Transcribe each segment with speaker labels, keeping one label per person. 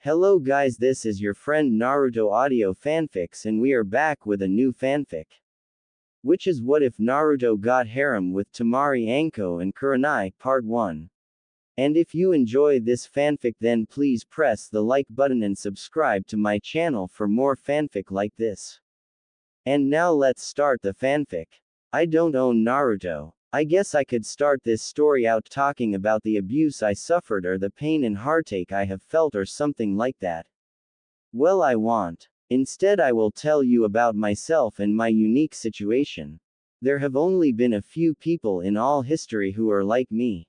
Speaker 1: Hello guys, this is your friend Naruto Audio Fanfics and we are back with a new fanfic. Which is what if Naruto got harem with Temari Anko and Kurenai, Part 1. And if you enjoy this fanfic then please press the like button and subscribe to my channel for more fanfic like this. And now let's start the fanfic. I don't own Naruto. I guess I could start this story out talking about the abuse I suffered or the pain and heartache I have felt or something like that. Well, I won't. Instead, I will tell you about myself and my unique situation. There have only been a few people in all history who are like me.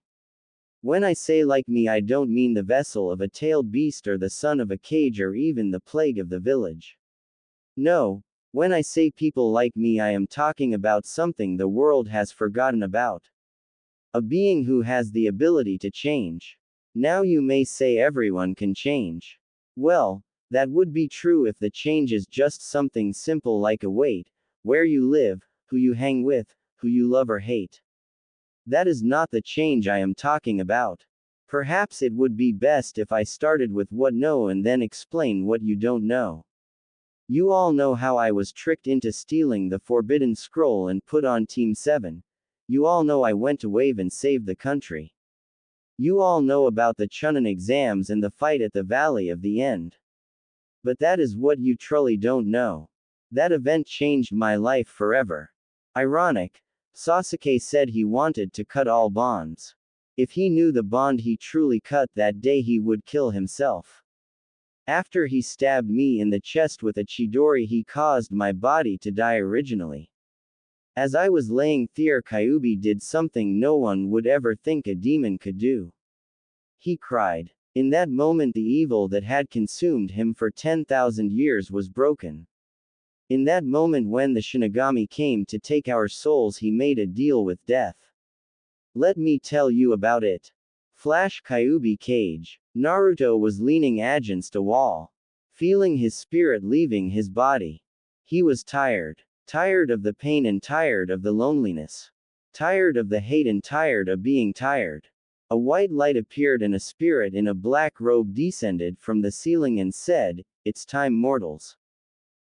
Speaker 1: When I say like me, I don't mean the vessel of a tailed beast or the son of a cage or even the plague of the village. No. When I say people like me, I am talking about something the world has forgotten about. A being who has the ability to change. Now you may say everyone can change. Well, that would be true if the change is just something simple like a weight, where you live, who you hang with, who you love or hate. That is not the change I am talking about. Perhaps it would be best if I started with what know and then explain what you don't know. You all know how I was tricked into stealing the forbidden scroll and put on Team 7. You all know I went to wave and saved the country. You all know about the Chunin exams and the fight at the Valley of the End. But that is what you truly don't know. That event changed my life forever. Ironic. Sasuke said he wanted to cut all bonds. If he knew the bond he truly cut that day, he would kill himself. After he stabbed me in the chest with a chidori, he caused my body to die originally. As I was laying there, Kyuubi did something no one would ever think a demon could do. He cried. In that moment the evil that had consumed him for 10,000 years was broken. In that moment when the Shinigami came to take our souls, he made a deal with death. Let me tell you about it. Flash Kyuubi cage. Naruto was leaning against a wall, feeling his spirit leaving his body. He was tired. Tired of the pain and tired of the loneliness. Tired of the hate and tired of being tired. A white light appeared and a spirit in a black robe descended from the ceiling and said, "It's time, mortals."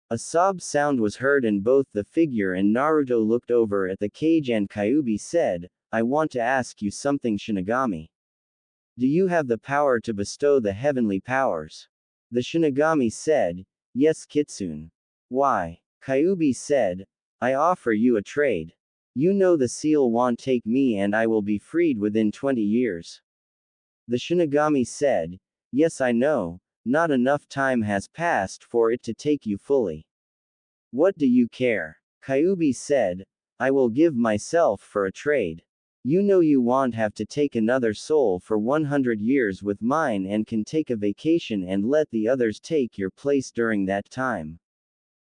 Speaker 1: A sob sound was heard and both the figure and Naruto looked over at the cage and Kyuubi said, "I want to ask you something, Shinigami. Do you have the power to bestow the heavenly powers?" The Shinigami said, "Yes, Kitsune." "Why?" Kyuubi said, "I offer you a trade. You know the seal won't take me and I will be freed within 20 years. The Shinigami said, "Yes, I know, not enough time has passed for it to take you fully. What do you care?" Kyuubi said, "I will give myself for a trade. You know you won't have to take another soul for 100 years with mine and can take a vacation and let the others take your place during that time.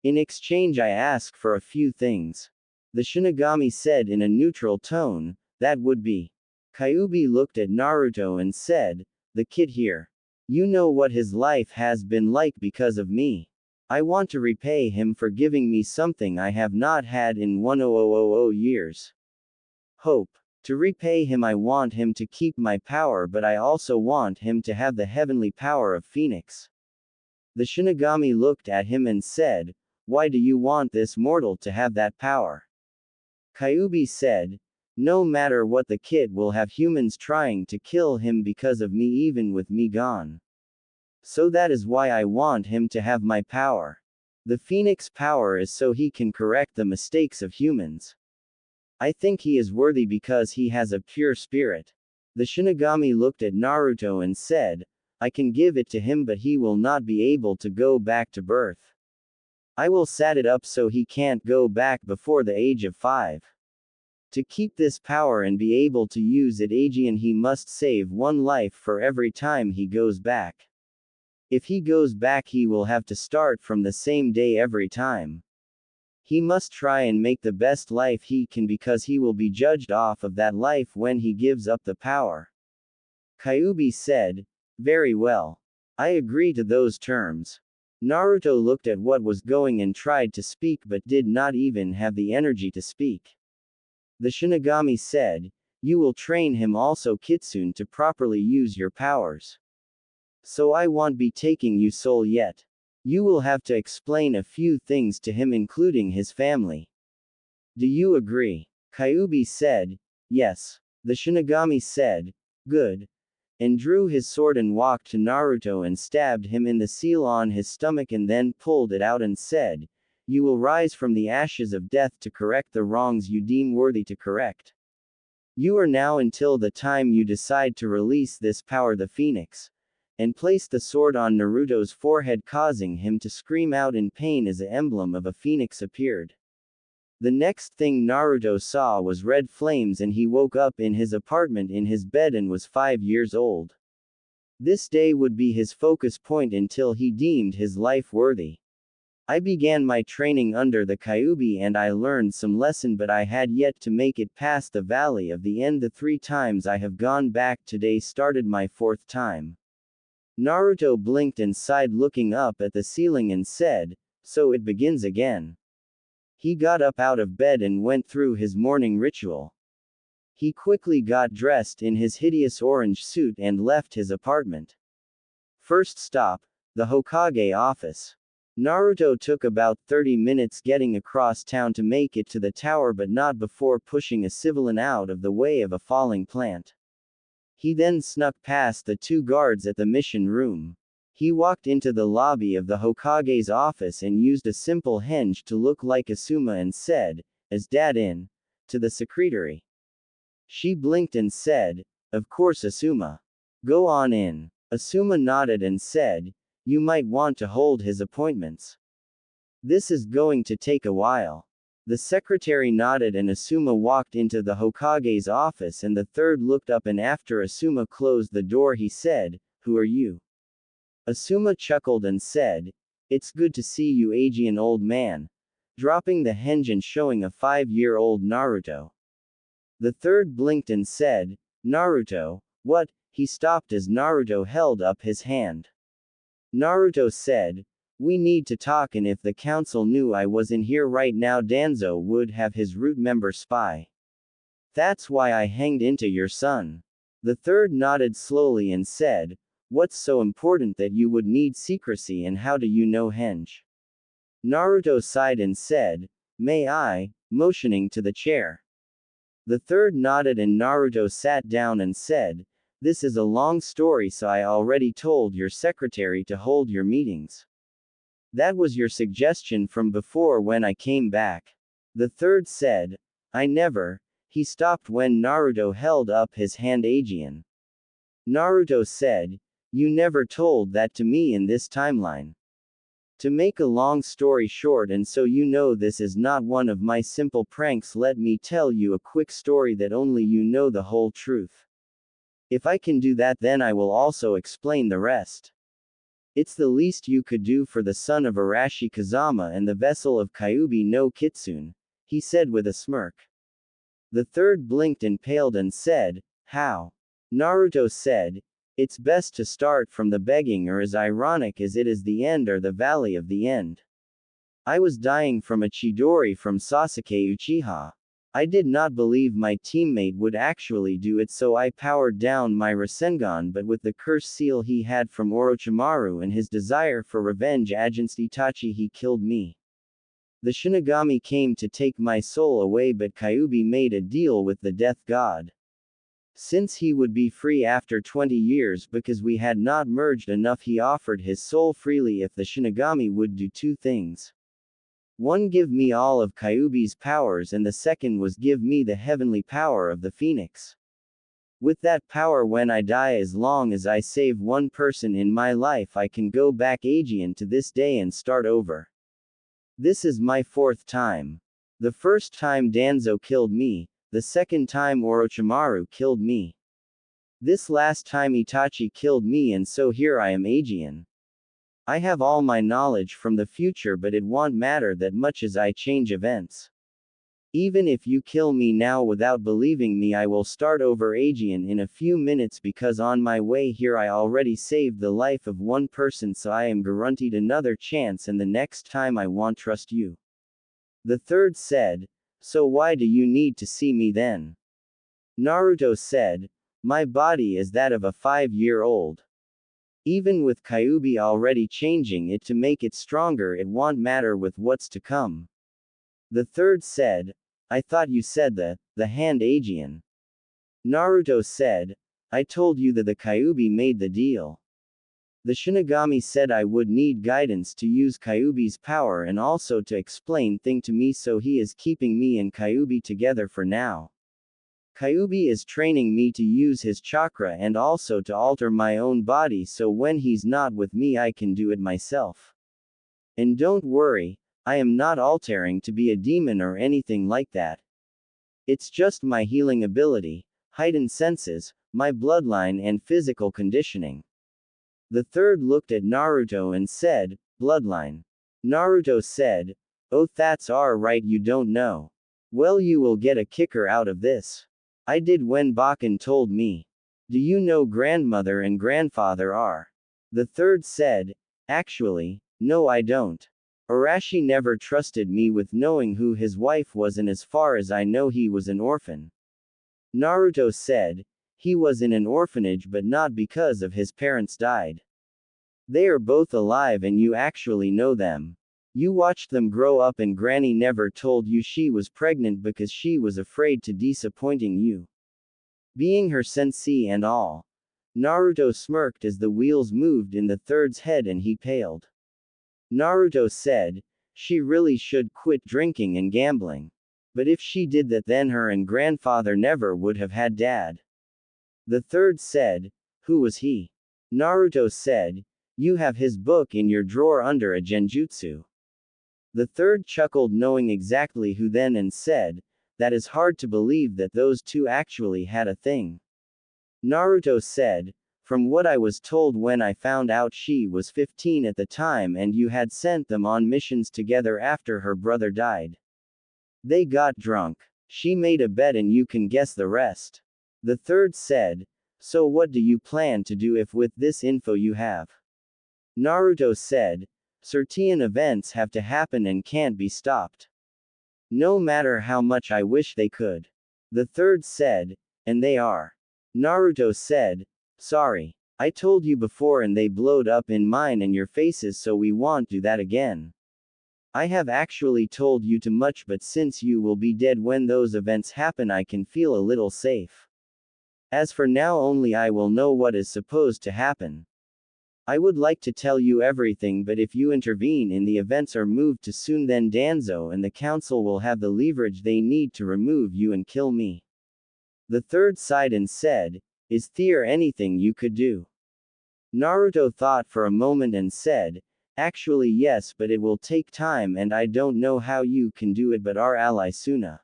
Speaker 1: In exchange I ask for a few things." The Shinigami said in a neutral tone, "That would be." Kyuubi looked at Naruto and said, "The kid here. You know what his life has been like because of me. I want to repay him for giving me something I have not had in 1000 years. Hope. To repay him I want him to keep my power, but I also want him to have the heavenly power of Phoenix." The Shinigami looked at him and said, "Why do you want this mortal to have that power?" Kyuubi said, "No matter what, the kid will have humans trying to kill him because of me even with me gone. So that is why I want him to have my power. The Phoenix power is so he can correct the mistakes of humans. I think he is worthy because he has a pure spirit." The Shinigami looked at Naruto and said, "I can give it to him, but he will not be able to go back to birth. I will set it up so he can't go back before the age of 5. To keep this power and be able to use it again, he must save one life for every time he goes back. If he goes back, he will have to start from the same day every time. He must try and make the best life he can because he will be judged off of that life when he gives up the power." Kyuubi said, "Very well. I agree to those terms." Naruto looked at what was going and tried to speak but did not even have the energy to speak. The Shinigami said, "You will train him also, Kitsune, to properly use your powers. So I won't be taking you soul yet. You will have to explain a few things to him, including his family. Do you agree? Kyuubi said, yes. The Shinigami said, good, and drew his sword and walked to Naruto and stabbed him in the seal on his stomach and then pulled it out and said, you will rise from the ashes of death to correct the wrongs you deem worthy to correct. You are now until the time you decide to release this power, the Phoenix, and place the sword on Naruto's forehead, causing him to scream out in pain as the emblem of a phoenix appeared. The next thing Naruto saw was red flames, and he woke up in his apartment in his bed and was 5 years old. This day would be his focus point until he deemed his life worthy. I began my training under the Kyuubi and I learned some lesson, but I had yet to make it past the valley of the end. The 3 times I have gone back, today started my 4th time. Naruto blinked and sighed, looking up at the ceiling, and said, so it begins again. He got up out of bed and went through his morning ritual. He quickly got dressed in his hideous orange suit and left his apartment. First stop, the Hokage office. Naruto took about 30 minutes getting across town to make it to the tower, but not before pushing a civilian out of the way of a falling plant. He then snuck past the 2 guards at the mission room. He walked into the lobby of the Hokage's office and used a simple henge to look like Asuma and said, "Is Dad in?" to the secretary. She blinked and said, "Of course, Asuma. Go on in." Asuma nodded and said, "You might want to hold his appointments. This is going to take a while." The secretary nodded and Asuma walked into the Hokage's office, and the third looked up, and after Asuma closed the door he said, "Who are you?" Asuma chuckled and said, "It's good to see you, Aegean old man," dropping the henge and showing a 5-year-old Naruto. The third blinked and said, "Naruto, what?" He stopped as Naruto held up his hand. Naruto said, "We need to talk, and if the council knew I was in here right now, Danzo would have his root member spy. That's why I hanged into your son." The third nodded slowly and said, "What's so important that you would need secrecy, and how do you know henge?" Naruto sighed and said, "May I?" motioning to the chair. The third nodded and Naruto sat down and said, "This is a long story, so I already told your secretary to hold your meetings. That was your suggestion from before when I came back." The third said, "I never." He stopped when Naruto held up his hand. "Aegean." Naruto said, "You never told that to me in this timeline. To make a long story short, and so you know this is not one of my simple pranks, let me tell you a quick story that only you know the whole truth. If I can do that, then I will also explain the rest. It's the least you could do for the son of Arashi Kazama and the vessel of Kyuubi no Kitsune," he said with a smirk. The third blinked and paled and said, "How?" Naruto said, "It's best to start from the beginning, or as ironic as it is, the end, or the valley of the end. I was dying from a Chidori from Sasuke Uchiha. I did not believe my teammate would actually do it, so I powered down my Rasengan, but with the curse seal he had from Orochimaru and his desire for revenge against Itachi, he killed me. The Shinigami came to take my soul away, but Kyuubi made a deal with the death god. Since he would be free after 20 years because we had not merged enough, he offered his soul freely if the Shinigami would do 2 things. One, give me all of Kyuubi's powers, and the second was give me the heavenly power of the Phoenix. With that power, when I die, as long as I save one person in my life, I can go back Aegean to this day and start over. This is my 4th time. The first time Danzo killed me, the second time Orochimaru killed me. This last time Itachi killed me, and so here I am, Aegean. I have all my knowledge from the future, but it won't matter that much as I change events. Even if you kill me now without believing me, I will start over Aegean in a few minutes, because on my way here I already saved the life of one person, so I am guaranteed another chance, and the next time I won't trust you." The third said, "So why do you need to see me then?" Naruto said, "My body is that of a 5-year-old. Even with Kyuubi already changing it to make it stronger, it won't matter with what's to come. The third said, I thought you said the hand Aegean. Naruto said, I told you that the Kyuubi made the deal. The Shinigami said I would need guidance to use Kyuubi's power and also to explain thing to me, so he is keeping me and Kyuubi together for now. Kyuubi is training me to use his chakra and also to alter my own body, so when he's not with me I can do it myself. And don't worry, I am not altering to be a demon or anything like that. It's just my healing ability, heightened senses, my bloodline and physical conditioning. The third looked at Naruto and said, bloodline. Naruto said, oh, that's right, you don't know. Well, you will get a kicker out of this. I did when Bakken told me. Do you know grandmother and grandfather are? The third said, actually, no, I don't. Arashi never trusted me with knowing who his wife was, and as far as I know he was an orphan. Naruto said, he was in an orphanage but not because of his parents died. They are both alive and you actually know them. You watched them grow up and Granny never told you she was pregnant because she was afraid to disappointing you. Being her sensei and all. Naruto smirked as the wheels moved in the third's head and he paled. Naruto said, she really should quit drinking and gambling. But if she did that, then her and grandfather never would have had dad. The third said, who was he? Naruto said, you have his book in your drawer under a genjutsu. The third chuckled, knowing exactly who then, and said, that is hard to believe that those two actually had a thing. Naruto said, from what I was told when I found out, she was 15 at the time and you had sent them on missions together after her brother died. They got drunk. She made a bet and you can guess the rest. The third said, so what do you plan to do if with this info you have? Naruto said, certain events have to happen and can't be stopped. No matter how much I wish they could. The third said, and they are. Naruto said, sorry. I told you before and they blowed up in mine and your faces, so we won't do that again. I have actually told you too much, but since you will be dead when those events happen, I can feel a little safe. As for now, only I will know what is supposed to happen. I would like to tell you everything, but if you intervene in the events or move too soon, then Danzo and the council will have the leverage they need to remove you and kill me. The third sighed and said, is there anything you could do? Naruto thought for a moment and said, actually yes, but it will take time and I don't know how you can do it, but our ally Suna.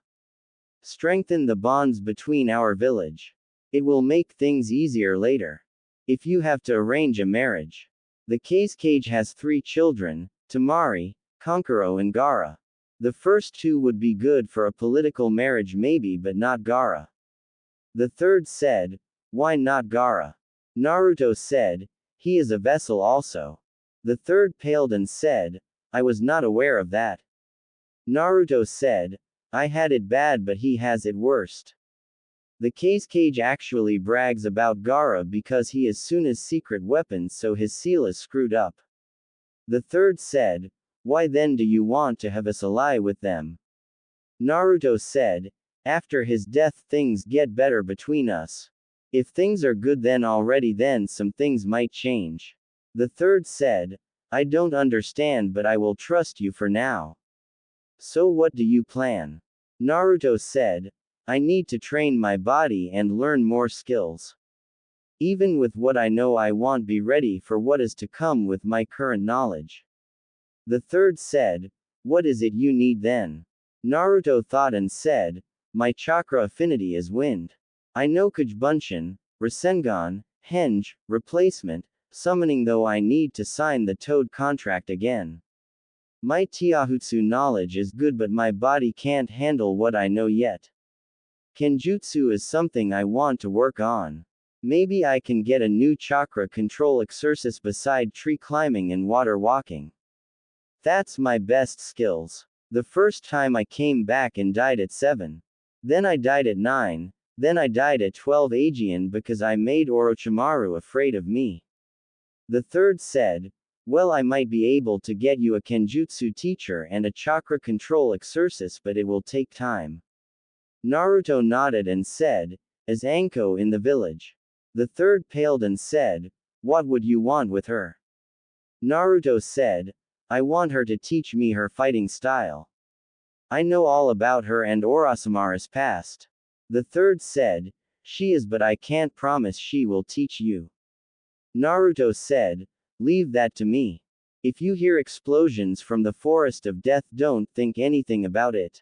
Speaker 1: Strengthen the bonds between our village. It will make things easier later. If you have to arrange a marriage. The Cage has 3 children, Temari, Kankuro and Gaara. The first 2 would be good for a political marriage maybe, but not Gaara. The third said, why not Gaara? Naruto said, he is a vessel also. The third paled and said, I was not aware of that. Naruto said, I had it bad but he has it worst. The Cage actually brags about Gaara because he is Suna's secret weapon, so his seal is screwed up. The third said, why then do you want to have us ally with them? Naruto said, after his death things get better between us. If things are good then already, then some things might change. The third said, I don't understand, but I will trust you for now. So what do you plan? Naruto said, I need to train my body and learn more skills. Even with what I know, I won't be ready for what is to come with my current knowledge. The third said, what is it you need then? Naruto thought and said, my chakra affinity is wind. I know Kujbunshin, Rasengan, Henge, replacement, summoning, though I need to sign the Toad contract again. My Tiahutsu knowledge is good but my body can't handle what I know yet. Kenjutsu is something I want to work on. Maybe I can get a new chakra control exercise beside tree climbing and water walking. That's my best skills. The first time I came back and died at 7. Then I died at 9. Then I died at 12 Aegean because I made Orochimaru afraid of me. The third said, well, I might be able to get you a kenjutsu teacher and a chakra control exercise, but it will take time. Naruto nodded and said, as Anko in the village. The third paled and said, what would you want with her? Naruto said, I want her to teach me her fighting style. I know all about her and Orochimaru's past. The third said, she is, but I can't promise she will teach you. Naruto said, leave that to me. If you hear explosions from the forest of death, don't think anything about it.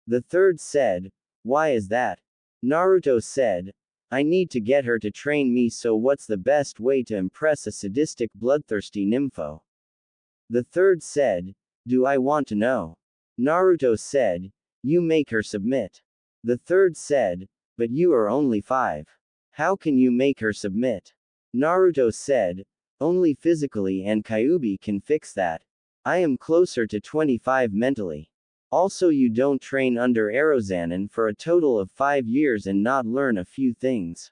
Speaker 1: The third said, why is that? Naruto said, I need to get her to train me, so what's the best way to impress a sadistic bloodthirsty nympho? The third said, do I want to know? Naruto said, you make her submit. The third said, but you are only 5. How can you make her submit? Naruto said, only physically, and Kyuubi can fix that. I am closer to 25 mentally. Also, you don't train under Erozanin for a total of 5 years and not learn a few things.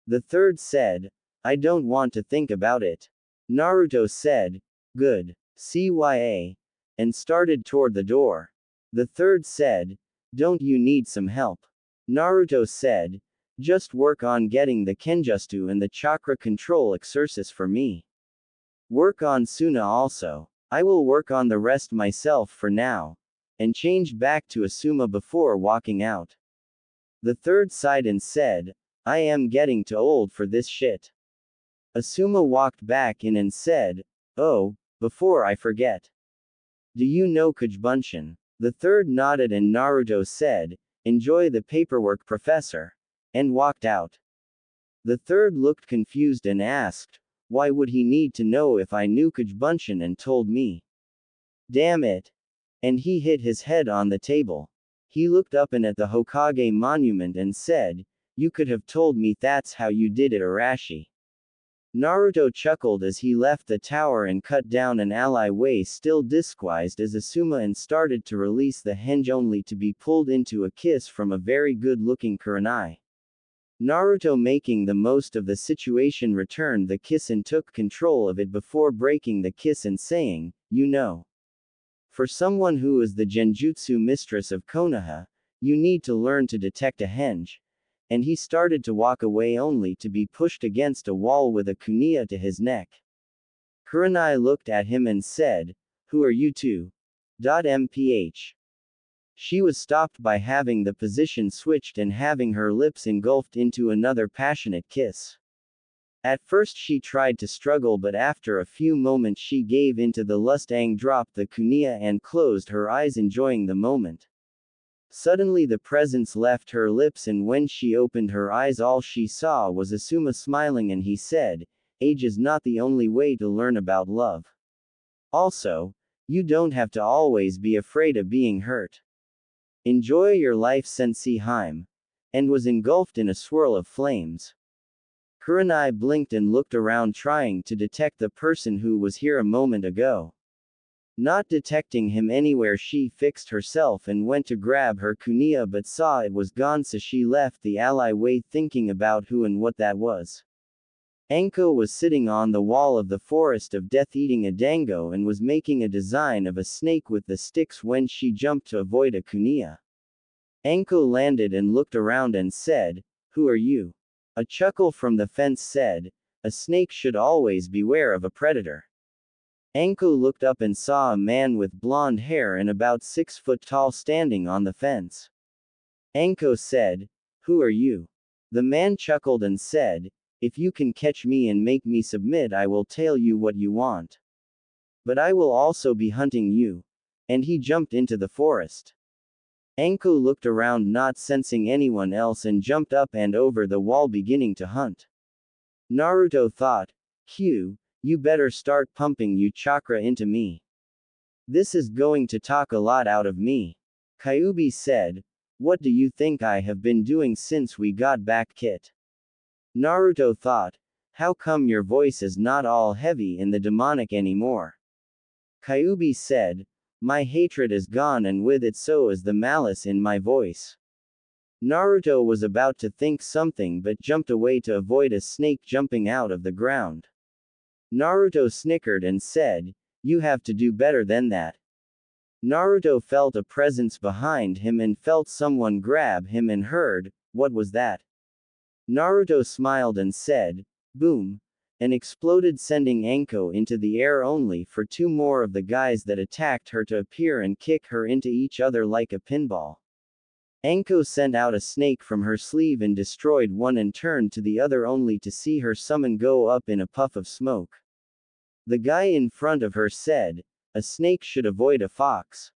Speaker 1: The third said, I don't want to think about it. Naruto said, good. CYA. And started toward the door. The third said, don't you need some help? Naruto said, just work on getting the kenjutsu and the chakra control exercise for me. Work on Suna also. I will work on the rest myself for now. And changed back to Asuma before walking out. The third sighed and said, I am getting too old for this shit. Asuma walked back in and said, oh, before I forget. Do you know Kujbunshin? The third nodded and Naruto said, enjoy the paperwork, professor. And walked out. The third looked confused and asked, why would he need to know if I knew Kujbunshin and told me? Damn it. And he hit his head on the table. He looked up and at the Hokage monument and said, you could have told me that's how you did it, Arashi. Naruto chuckled as he left the tower and cut down an ally way, still disguised as Asuma, and started to release the henge, only to be pulled into a kiss from a very good-looking Kurenai. Naruto, making the most of the situation, returned the kiss and took control of it before breaking the kiss and saying, you know. For someone who is the genjutsu mistress of Konoha, you need to learn to detect a henge. And he started to walk away only to be pushed against a wall with a kunai to his neck. Kurenai looked at him and said, who are you two? Mph. She was stopped by having the position switched and having her lips engulfed into another passionate kiss. At first she tried to struggle, but after a few moments she gave into the lust and dropped the kunai and closed her eyes, enjoying the moment. Suddenly the presence left her lips, and when she opened her eyes all she saw was Asuma smiling, and he said, age is not the only way to learn about love. Also, you don't have to always be afraid of being hurt. Enjoy your life, Sensei Haim. And was engulfed in a swirl of flames. Kurenai blinked and looked around, trying to detect the person who was here a moment ago. Not detecting him anywhere, she fixed herself and went to grab her kunai, but saw it was gone, so she left the alleyway thinking about who and what that was. Anko was sitting on the wall of the forest of death eating a dango and was making a design of a snake with the sticks when she jumped to avoid a kunai. Anko landed and looked around and said, who are you? A chuckle from the fence said, a snake should always beware of a predator. Anko looked up and saw a man with blonde hair and about 6 foot tall standing on the fence. Anko said, who are you? The man chuckled and said, if you can catch me and make me submit, I will tell you what you want. But I will also be hunting you. And he jumped into the forest. Anko looked around, not sensing anyone else, and jumped up and over the wall, beginning to hunt. Naruto thought, Q, you better start pumping you chakra into me. This is going to talk a lot out of me. Kyuubi said, what do you think I have been doing since we got back, Kit? Naruto thought, how come your voice is not all heavy in the demonic anymore? Kyuubi said, my hatred is gone, and with it so is the malice in my voice. Naruto was about to think something but jumped away to avoid a snake jumping out of the ground. Naruto snickered and said, "You have to do better than that." Naruto felt a presence behind him and felt someone grab him and heard, "What was that?" Naruto smiled and said, "Boom," and exploded, sending Anko into the air, only for two more of the guys that attacked her to appear and kick her into each other like a pinball. Anko sent out a snake from her sleeve and destroyed one and turned to the other only to see her summon go up in a puff of smoke. The guy in front of her said, "A snake should avoid a fox."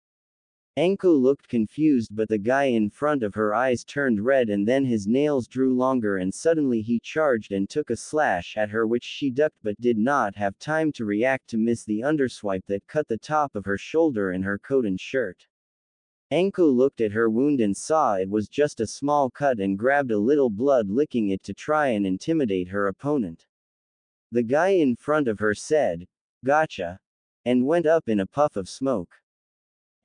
Speaker 1: Anko looked confused, but the guy in front of her eyes turned red and then his nails drew longer and suddenly he charged and took a slash at her, which she ducked but did not have time to react to miss the underswipe that cut the top of her shoulder and her coat and shirt. Anko looked at her wound and saw it was just a small cut and grabbed a little blood, licking it to try and intimidate her opponent. The guy in front of her said, "Gotcha," and went up in a puff of smoke.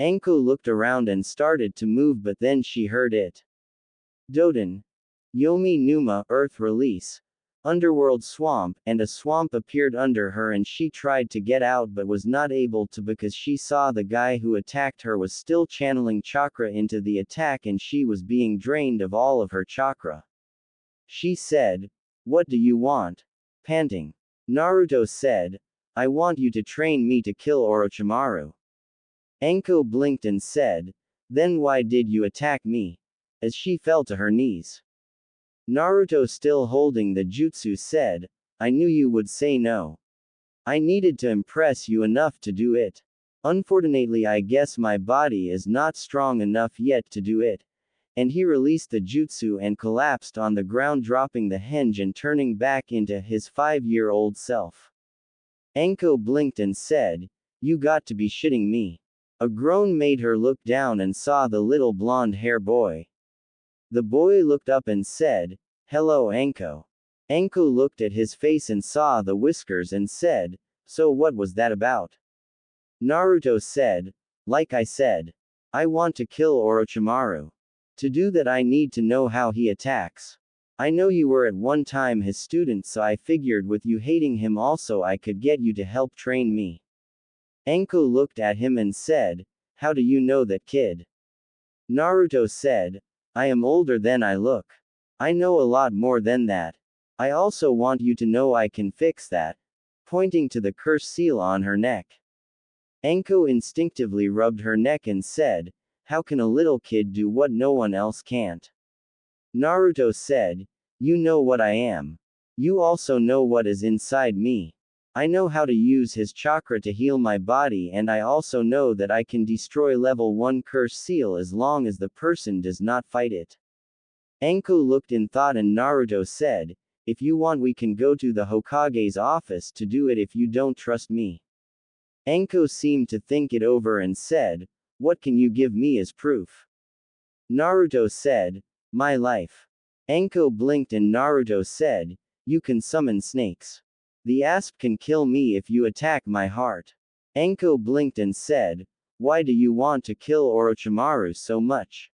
Speaker 1: Anko looked around and started to move, but then she heard it. Doden. Yomi Numa, Earth Release. Underworld Swamp, and a swamp appeared under her and she tried to get out but was not able to because she saw the guy who attacked her was still channeling chakra into the attack and she was being drained of all of her chakra. She said, "What do you want?" Panting. Naruto said, "I want you to train me to kill Orochimaru." Anko blinked and said, "Then why did you attack me?" as she fell to her knees. Naruto, still holding the jutsu, said, "I knew you would say no. I needed to impress you enough to do it. Unfortunately, I guess my body is not strong enough yet to do it." And he released the jutsu and collapsed on the ground, dropping the henge and turning back into his 5-year-old self. Anko blinked and said, "You got to be shitting me." A groan made her look down and saw the little blonde hair boy. The boy looked up and said, "Hello, Anko." Anko looked at his face and saw the whiskers and said, "So what was that about?" Naruto said, "Like I said, I want to kill Orochimaru. To do that I need to know how he attacks. I know you were at one time his student, so I figured with you hating him also I could get you to help train me." Anko looked at him and said, "How do you know that, kid?" Naruto said, "I am older than I look. I know a lot more than that. I also want you to know I can fix that," pointing to the curse seal on her neck. Anko instinctively rubbed her neck and said, "How can a little kid do what no one else can't?" Naruto said, "You know what I am. You also know what is inside me. I know how to use his chakra to heal my body, and I also know that I can destroy level 1 curse seal as long as the person does not fight it." Anko looked in thought and Naruto said, "If you want we can go to the Hokage's office to do it if you don't trust me." Anko seemed to think it over and said, "What can you give me as proof?" Naruto said, "My life." Anko blinked and Naruto said, "You can summon snakes. The asp can kill me if you attack my heart." Anko blinked and said, "Why do you want to kill Orochimaru so much?"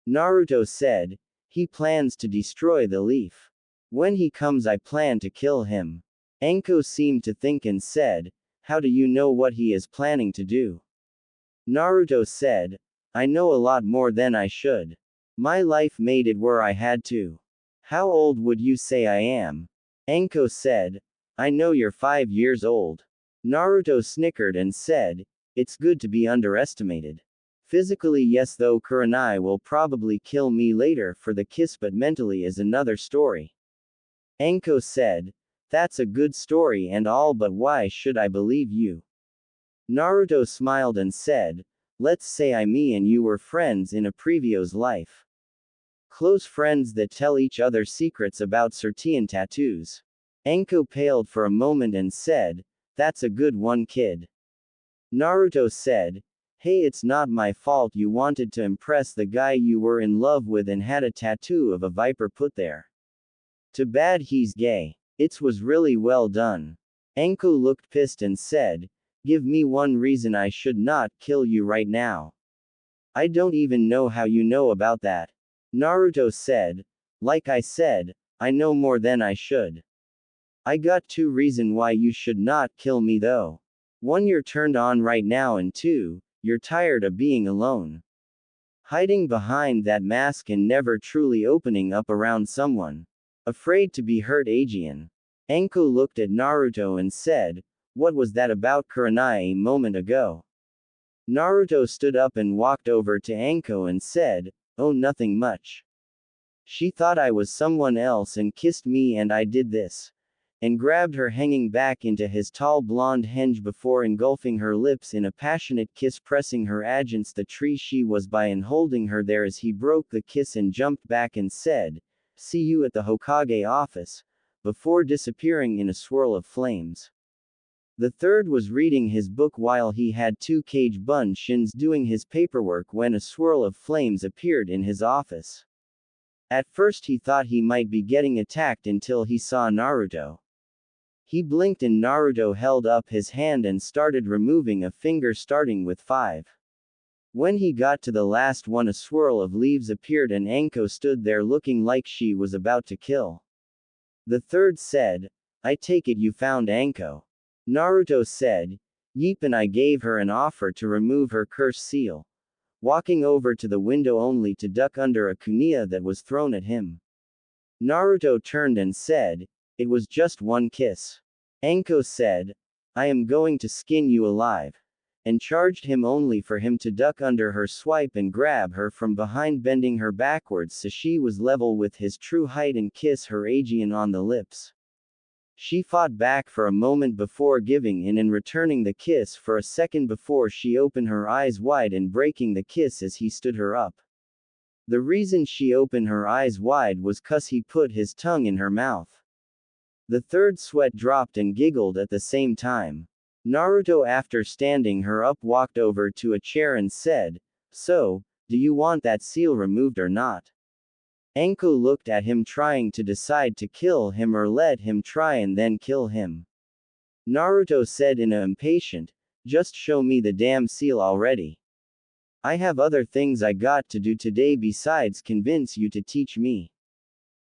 Speaker 1: Naruto said, "He plans to destroy the leaf. When he comes I plan to kill him." Anko seemed to think and said, "How do you know what he is planning to do?" Naruto said, "I know a lot more than I should. My life made it where I had to." "How old would you say I am?" Anko said, "I know you're 5 years old." Naruto snickered and said, "It's good to be underestimated. Physically yes, though Kurenai will probably kill me later for the kiss, but mentally is another story." Anko said, "That's a good story and all, but why should I believe you?" Naruto smiled and said, "Let's say me and you were friends in a previous life. Close friends that tell each other secrets about certain tattoos." Anko paled for a moment and said, "That's a good one, kid." Naruto said, "Hey, it's not my fault you wanted to impress the guy you were in love with and had a tattoo of a viper put there. Too bad he's gay. It was really well done." Anko looked pissed and said, "Give me one reason I should not kill you right now." "I don't even know how you know about that." Naruto said, "Like I said, I know more than I should. I got two reasons why you should not kill me though. One, you're turned on right now, and two, you're tired of being alone. Hiding behind that mask and never truly opening up around someone. Afraid to be hurt, Aegean. Anko looked at Naruto and said, "What was that about Kurenai a moment ago?" Naruto stood up and walked over to Anko and said, "Oh, nothing much. She thought I was someone else and kissed me, and I did this." And grabbed her, hanging back into his tall blonde henge before engulfing her lips in a passionate kiss, pressing her against the tree she was by and holding her there as he broke the kiss and jumped back and said, "See you at the Hokage office," before disappearing in a swirl of flames. The third was reading his book while he had two cage shins doing his paperwork when a swirl of flames appeared in his office. At first he thought he might be getting attacked until he saw Naruto. He blinked and Naruto held up his hand and started removing a finger starting with 5. When he got to the last one, a swirl of leaves appeared and Anko stood there looking like she was about to kill. The third said, "I take it you found Anko." Naruto said, "Yeep," and I gave her an offer to remove her curse seal. Walking over to the window only to duck under a kunai that was thrown at him. Naruto turned and said, "It was just one kiss." Anko said, "I am going to skin you alive," and charged him only for him to duck under her swipe and grab her from behind, bending her backwards so she was level with his true height and kiss her Aegean on the lips. She fought back for a moment before giving in and returning the kiss for a second before she opened her eyes wide and breaking the kiss as he stood her up. The reason she opened her eyes wide was 'cause he put his tongue in her mouth. The third sweat dropped and giggled at the same time. Naruto, after standing her up, walked over to a chair and said, "So, do you want that seal removed or not?" Anko looked at him, trying to decide to kill him or let him try and then kill him. Naruto said in a impatient, "Just show me the damn seal already. I have other things I got to do today besides convince you to teach me.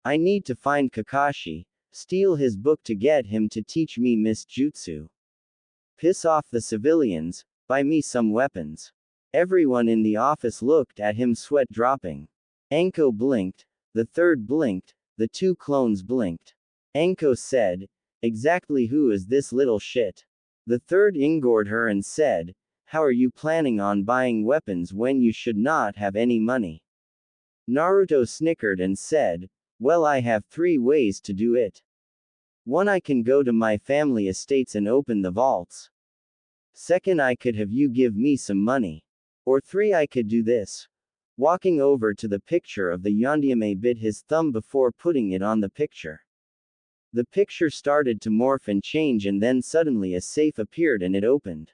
Speaker 1: I need to find Kakashi, steal his book to get him to teach me Miss Jutsu. Piss off the civilians, buy me some weapons." Everyone in the office looked at him, sweat dropping. Anko blinked. The third blinked, the two clones blinked. Anko said, "Exactly who is this little shit?" The third ignored her and said, "How are you planning on buying weapons when you should not have any money?" Naruto snickered and said, "Well, I have 3 ways to do it. 1, I can go to my family estates and open the vaults. 2nd, I could have you give me some money. Or 3, I could do this." Walking over to the picture of the Yondaime, bit his thumb before putting it on the picture. The picture started to morph and change, and then suddenly a safe appeared and it opened.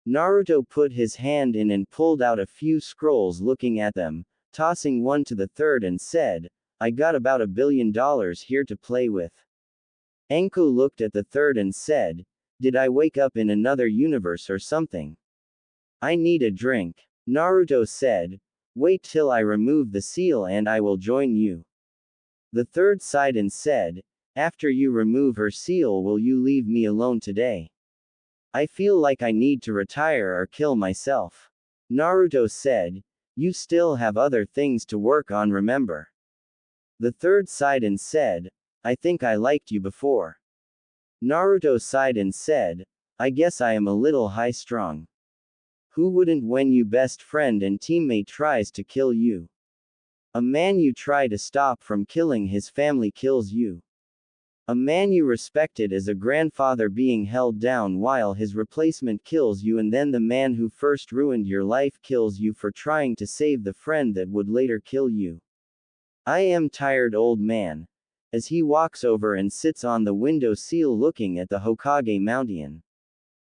Speaker 1: Naruto put his hand in and pulled out a few scrolls, looking at them, tossing one to the third and said, "I got about $1 billion here to play with." Anko looked at the third and said, "Did I wake up in another universe or something? I need a drink." Naruto said, "Wait till I remove the seal and I will join you." The third sighed and said, "After you remove her seal, will you leave me alone today? I feel like I need to retire or kill myself." Naruto said, "You still have other things to work on, remember." The third sighed and said, "I think I liked you before." Naruto sighed and said, "I guess I am a little high-strung. Who wouldn't when your best friend and teammate tries to kill you? A man you try to stop from killing his family kills you. A man you respected as a grandfather being held down while his replacement kills you, and then the man who first ruined your life kills you for trying to save the friend that would later kill you. I am tired, old man." As he walks over and sits on the window sill looking at the Hokage mountain.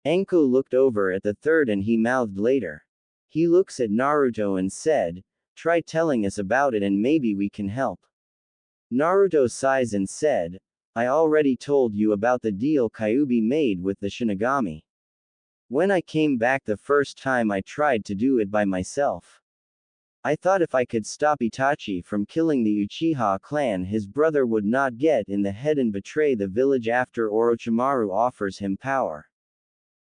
Speaker 1: Anko looked over at the third and he mouthed later. He looks at Naruto and said, "Try telling us about it and maybe we can help." Naruto sighs and said, "I already told you about the deal Kyuubi made with the Shinigami. When I came back the first time I tried to do it by myself. I thought if I could stop Itachi from killing the Uchiha clan, his brother would not get in the head and betray the village after Orochimaru offers him power.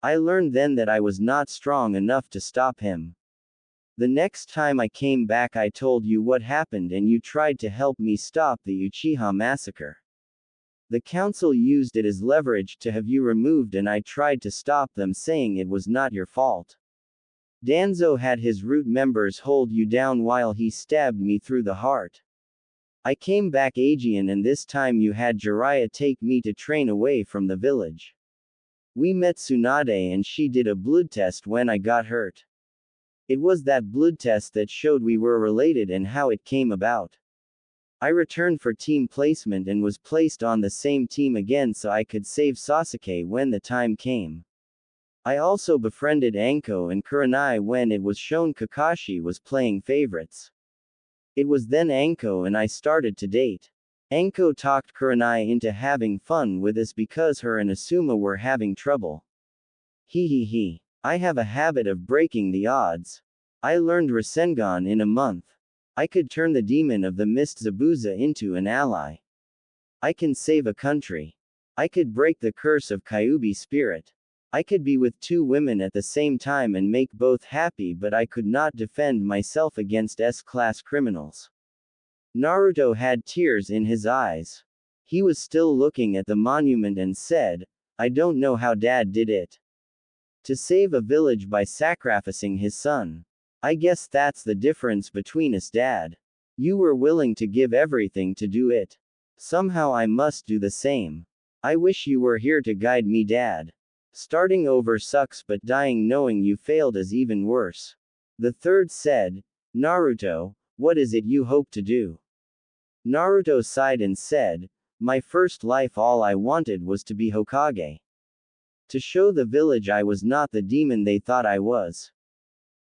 Speaker 1: I learned then that I was not strong enough to stop him. The next time I came back, I told you what happened and you tried to help me stop the Uchiha massacre. The council used it as leverage to have you removed and I tried to stop them, saying it was not your fault. Danzo had his root members hold you down while he stabbed me through the heart. I came back Aegean and this time you had Jiraiya take me to train away from the village. We met Tsunade and she did a blood test when I got hurt. It was that blood test that showed we were related and how it came about. I returned for team placement and was placed on the same team again so I could save Sasuke when the time came. I also befriended Anko and Kurenai when it was shown Kakashi was playing favorites. It was then Anko and I started to date. Anko talked Kurenai into having fun with us because her and Asuma were having trouble. He. I have a habit of breaking the odds. I learned Rasengan in a month. I could turn the demon of the mist Zabuza into an ally. I can save a country. I could break the curse of Kyuubi spirit. I could be with two women at the same time and make both happy, but I could not defend myself against S-class criminals. Naruto had tears in his eyes. He was still looking at the monument and said, I don't know how Dad did it. To save a village by sacrificing his son. I guess that's the difference between us, Dad. You were willing to give everything to do it. Somehow I must do the same. I wish you were here to guide me, Dad. Starting over sucks, but dying knowing you failed is even worse. The third said, Naruto, what is it you hope to do? Naruto sighed and said, my first life all I wanted was to be Hokage. To show the village I was not the demon they thought I was.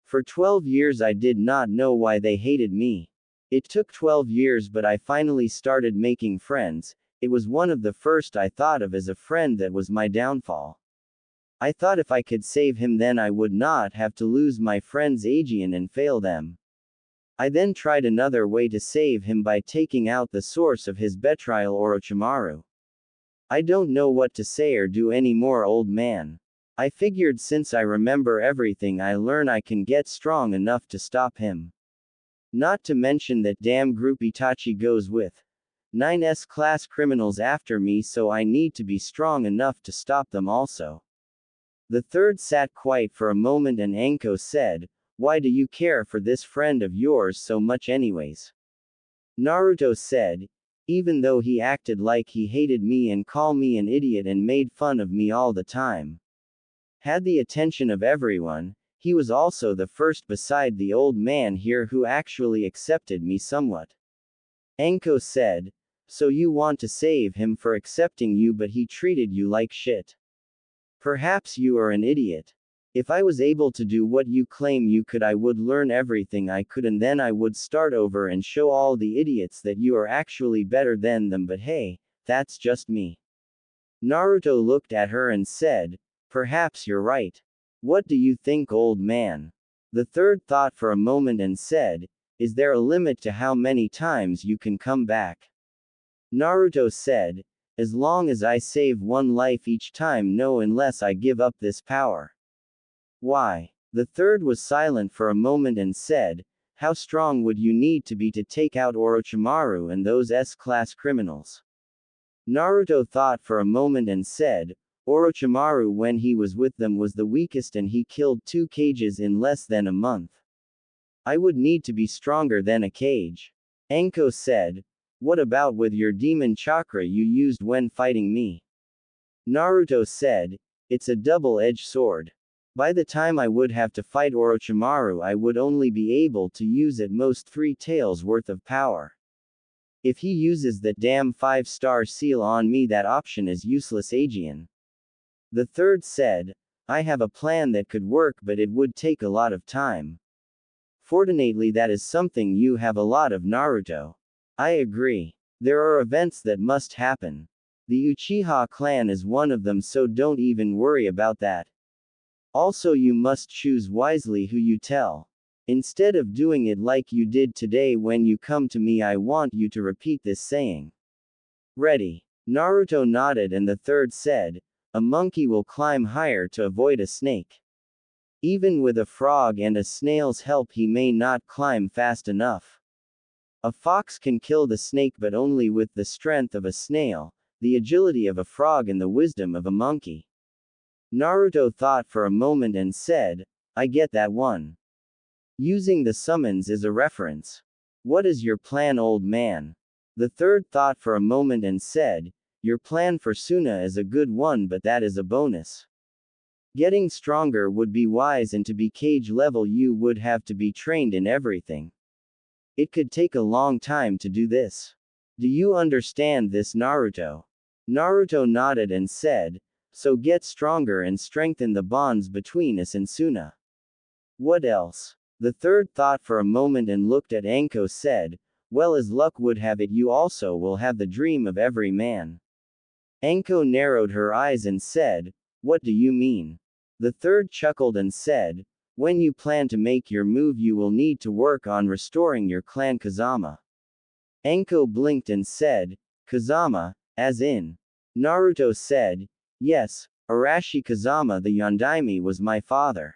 Speaker 1: For 12 years I did not know why they hated me. It took 12 years, but I finally started making friends. It was one of the first I thought of as a friend that was my downfall. I thought if I could save him then I would not have to lose my friends Aegean and fail them. I then tried another way to save him by taking out the source of his betrayal, Orochimaru. I don't know what to say or do anymore, old man. I figured since I remember everything I learn I can get strong enough to stop him. Not to mention that damn group Itachi goes with 9's class criminals after me, so I need to be strong enough to stop them also. The third sat quiet for a moment and Anko said, why do you care for this friend of yours so much anyways? Naruto said, even though he acted like he hated me and called me an idiot and made fun of me all the time. Had the attention of everyone, he was also the first beside the old man here who actually accepted me somewhat. Anko said, so you want to save him for accepting you but he treated you like shit. Perhaps you are an idiot. If I was able to do what you claim you could, I would learn everything I could and then I would start over and show all the idiots that you are actually better than them, but hey, that's just me. Naruto looked at her and said, perhaps you're right. What do you think, old man? The third thought for a moment and said, is there a limit to how many times you can come back? Naruto said, as long as I save one life each time, no, unless I give up this power. Why? The third was silent for a moment and said, how strong would you need to be to take out Orochimaru and those S-class criminals? Naruto thought for a moment and said, Orochimaru when he was with them was the weakest and he killed 2 cages in less than a month. I would need to be stronger than a cage. Anko said, what about with your demon chakra you used when fighting me? Naruto said, it's a double-edged sword. By the time I would have to fight Orochimaru I would only be able to use at most 3 tails worth of power. If he uses that damn 5-star seal on me, that option is useless, Aegean. The third said, I have a plan that could work but it would take a lot of time. Fortunately that is something you have a lot of, Naruto. I agree. There are events that must happen. The Uchiha clan is one of them, so don't even worry about that. Also you must choose wisely who you tell. Instead of doing it like you did today when you come to me, I want you to repeat this saying. Ready? Naruto nodded and the third said, a monkey will climb higher to avoid a snake. Even with a frog and a snail's help he may not climb fast enough. A fox can kill the snake but only with the strength of a snail, the agility of a frog and the wisdom of a monkey. Naruto thought for a moment and said, I get that one. Using the summons is a reference. What is your plan, old man? The third thought for a moment and said, your plan for Suna is a good one but that is a bonus. Getting stronger would be wise and to be cage level you would have to be trained in everything. It could take a long time to do this. Do you understand this, Naruto? Naruto nodded and said, so get stronger and strengthen the bonds between us and Suna. What else? The third thought for a moment and looked at Anko said, well, as luck would have it you also will have the dream of every man. Anko narrowed her eyes and said, what do you mean? The third chuckled and said, when you plan to make your move you will need to work on restoring your clan Kazama. Anko blinked and said, Kazama, as in? Naruto said, yes, Arashi Kazama the Yondaime was my father.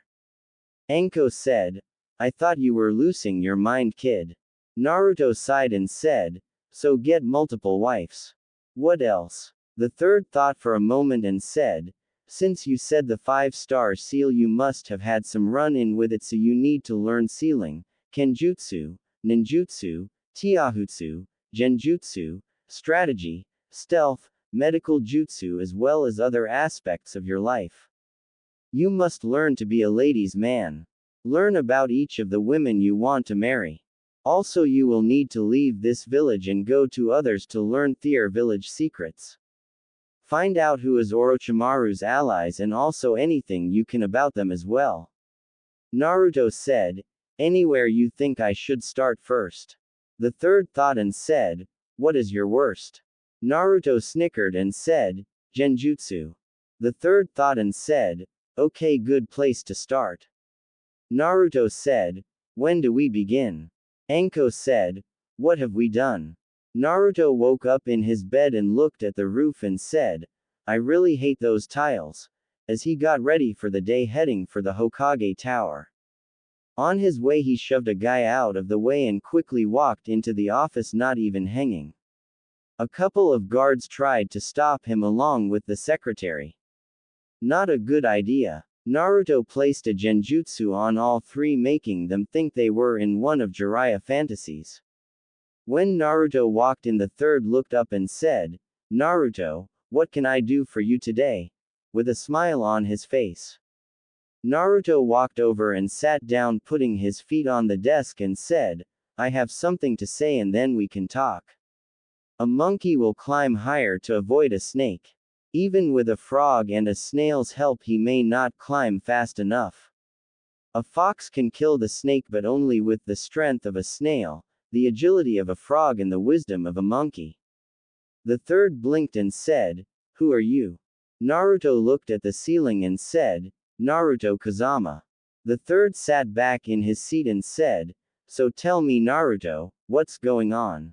Speaker 1: Anko said, I thought you were losing your mind, kid. Naruto sighed and said, so get multiple wives. What else? The third thought for a moment and said, since you said the 5-star seal you must have had some run-in with it so you need to learn sealing, kenjutsu, ninjutsu, tiahutsu, genjutsu, strategy, stealth, medical jutsu as well as other aspects of your life. You must learn to be a ladies' man. Learn about each of the women you want to marry. Also you will need to leave this village and go to others to learn their village secrets. Find out who is Orochimaru's allies and also anything you can about them as well. Naruto said, anywhere you think I should start first. The third thought and said, what is your worst? Naruto snickered and said, genjutsu. The third thought and said, okay, good place to start. Naruto said, when do we begin? Anko said, what have we done? Naruto woke up in his bed and looked at the roof and said, I really hate those tiles, as he got ready for the day heading for the Hokage Tower. On his way he shoved a guy out of the way and quickly walked into the office not even hanging. A couple of guards tried to stop him along with the secretary. Not a good idea. Naruto placed a genjutsu on all three making them think they were in one of Jiraiya fantasies. When Naruto walked in the third looked up and said, Naruto, what can I do for you today? With a smile on his face. Naruto walked over and sat down putting his feet on the desk and said, I have something to say and then we can talk. A monkey will climb higher to avoid a snake. Even with a frog and a snail's help he may not climb fast enough. A fox can kill the snake but only with the strength of a snail, the agility of a frog and the wisdom of a monkey. The third blinked and said, who are you? Naruto looked at the ceiling and said, Naruto Kazama. The third sat back in his seat and said, so tell me Naruto, what's going on?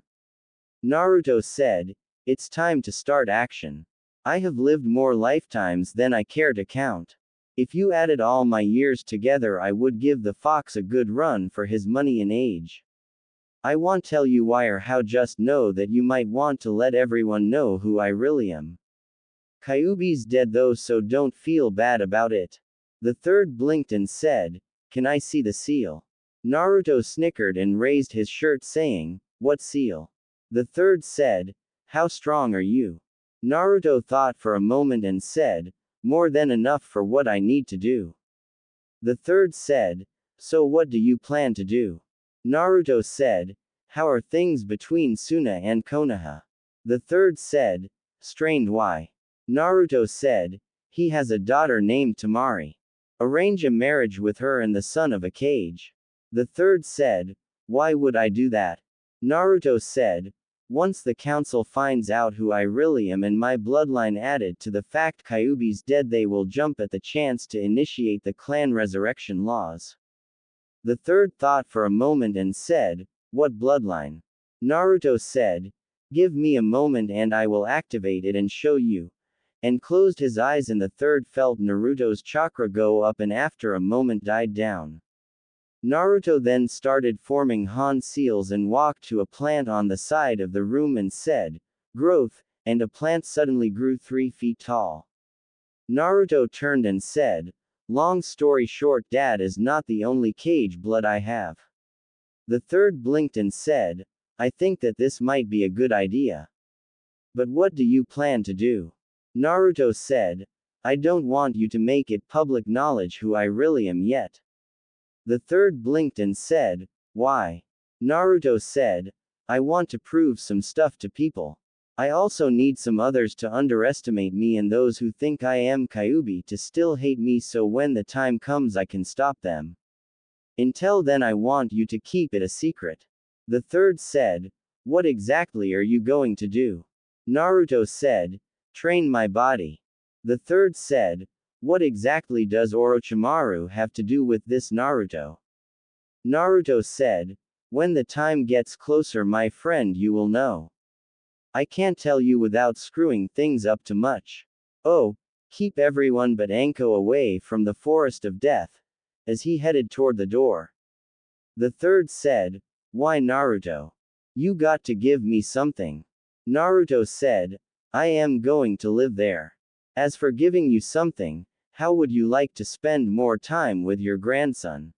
Speaker 1: Naruto said, it's time to start action. I have lived more lifetimes than I care to count. If you added all my years together I would give the fox a good run for his money and age. I won't tell you why or how, just know that you might want to let everyone know who I really am. Kyuubi's dead though so don't feel bad about it. The third blinked and said, can I see the seal? Naruto snickered and raised his shirt saying, what seal? The third said, how strong are you? Naruto thought for a moment and said, more than enough for what I need to do. The third said, so what do you plan to do? Naruto said, how are things between Suna and Konoha? The third said, strained why? Naruto said, he has a daughter named Temari. Arrange a marriage with her and the son of a cage. The third said, why would I do that? Naruto said, once the council finds out who I really am and my bloodline added to the fact Kyuubi's dead they will jump at the chance to initiate the clan resurrection laws. The third thought for a moment and said, "What bloodline?" Naruto said, "Give me a moment and I will activate it and show you," and closed his eyes, and the third felt Naruto's chakra go up and after a moment died down. Naruto then started forming Han seals and walked to a plant on the side of the room and said, "Growth," and a plant suddenly grew 3 feet tall. Naruto turned and said, "Long story short, Dad is not the only cage blood I have." The third blinked and said, "I think that this might be a good idea. But what do you plan to do?" Naruto said, "I don't want you to make it public knowledge who I really am yet." The third blinked and said, "Why?" Naruto said, "I want to prove some stuff to people. I also need some others to underestimate me and those who think I am Kyuubi to still hate me, so when the time comes I can stop them. Until then I want you to keep it a secret." The third said, "What exactly are you going to do?" Naruto said, "Train my body." The third said, "What exactly does Orochimaru have to do with this, Naruto?" Naruto said, "When the time gets closer, my friend, you will know. I can't tell you without screwing things up too much. Oh, keep everyone but Anko away from the forest of death," as he headed toward the door. The third said, "Why, Naruto? You got to give me something." Naruto said, "I am going to live there. As for giving you something, how would you like to spend more time with your grandson?"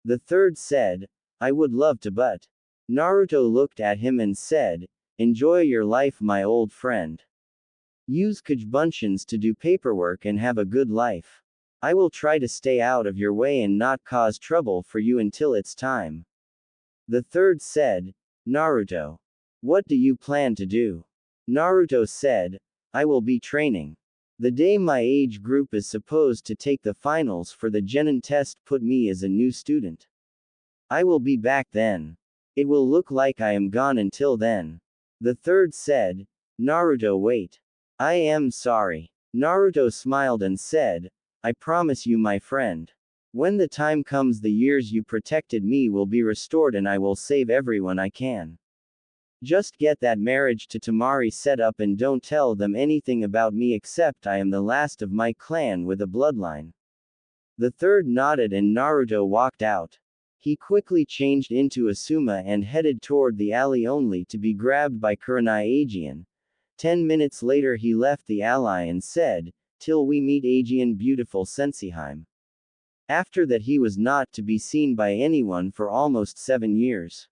Speaker 1: The third said, "I would love to, but..." Naruto looked at him and said, "Enjoy your life, my old friend. Use Kujbunshians to do paperwork and have a good life. I will try to stay out of your way and not cause trouble for you until it's time." The third said, "Naruto, what do you plan to do?" Naruto said, "I will be training. The day my age group is supposed to take the finals for the Genin test, put me as a new student. I will be back then. It will look like I am gone until then." The third said, "Naruto, wait. I am sorry." Naruto smiled and said, "I promise you, my friend. When the time comes, the years you protected me will be restored and I will save everyone I can. Just get that marriage to Temari set up and don't tell them anything about me except I am the last of my clan with a bloodline." The third nodded and Naruto walked out. He quickly changed into Asuma and headed toward the alley only to be grabbed by Kurenai Aegean. 10 minutes later he left the alley and said, "Till we meet, Aegean, beautiful Senseheim." After that he was not to be seen by anyone for almost 7 years.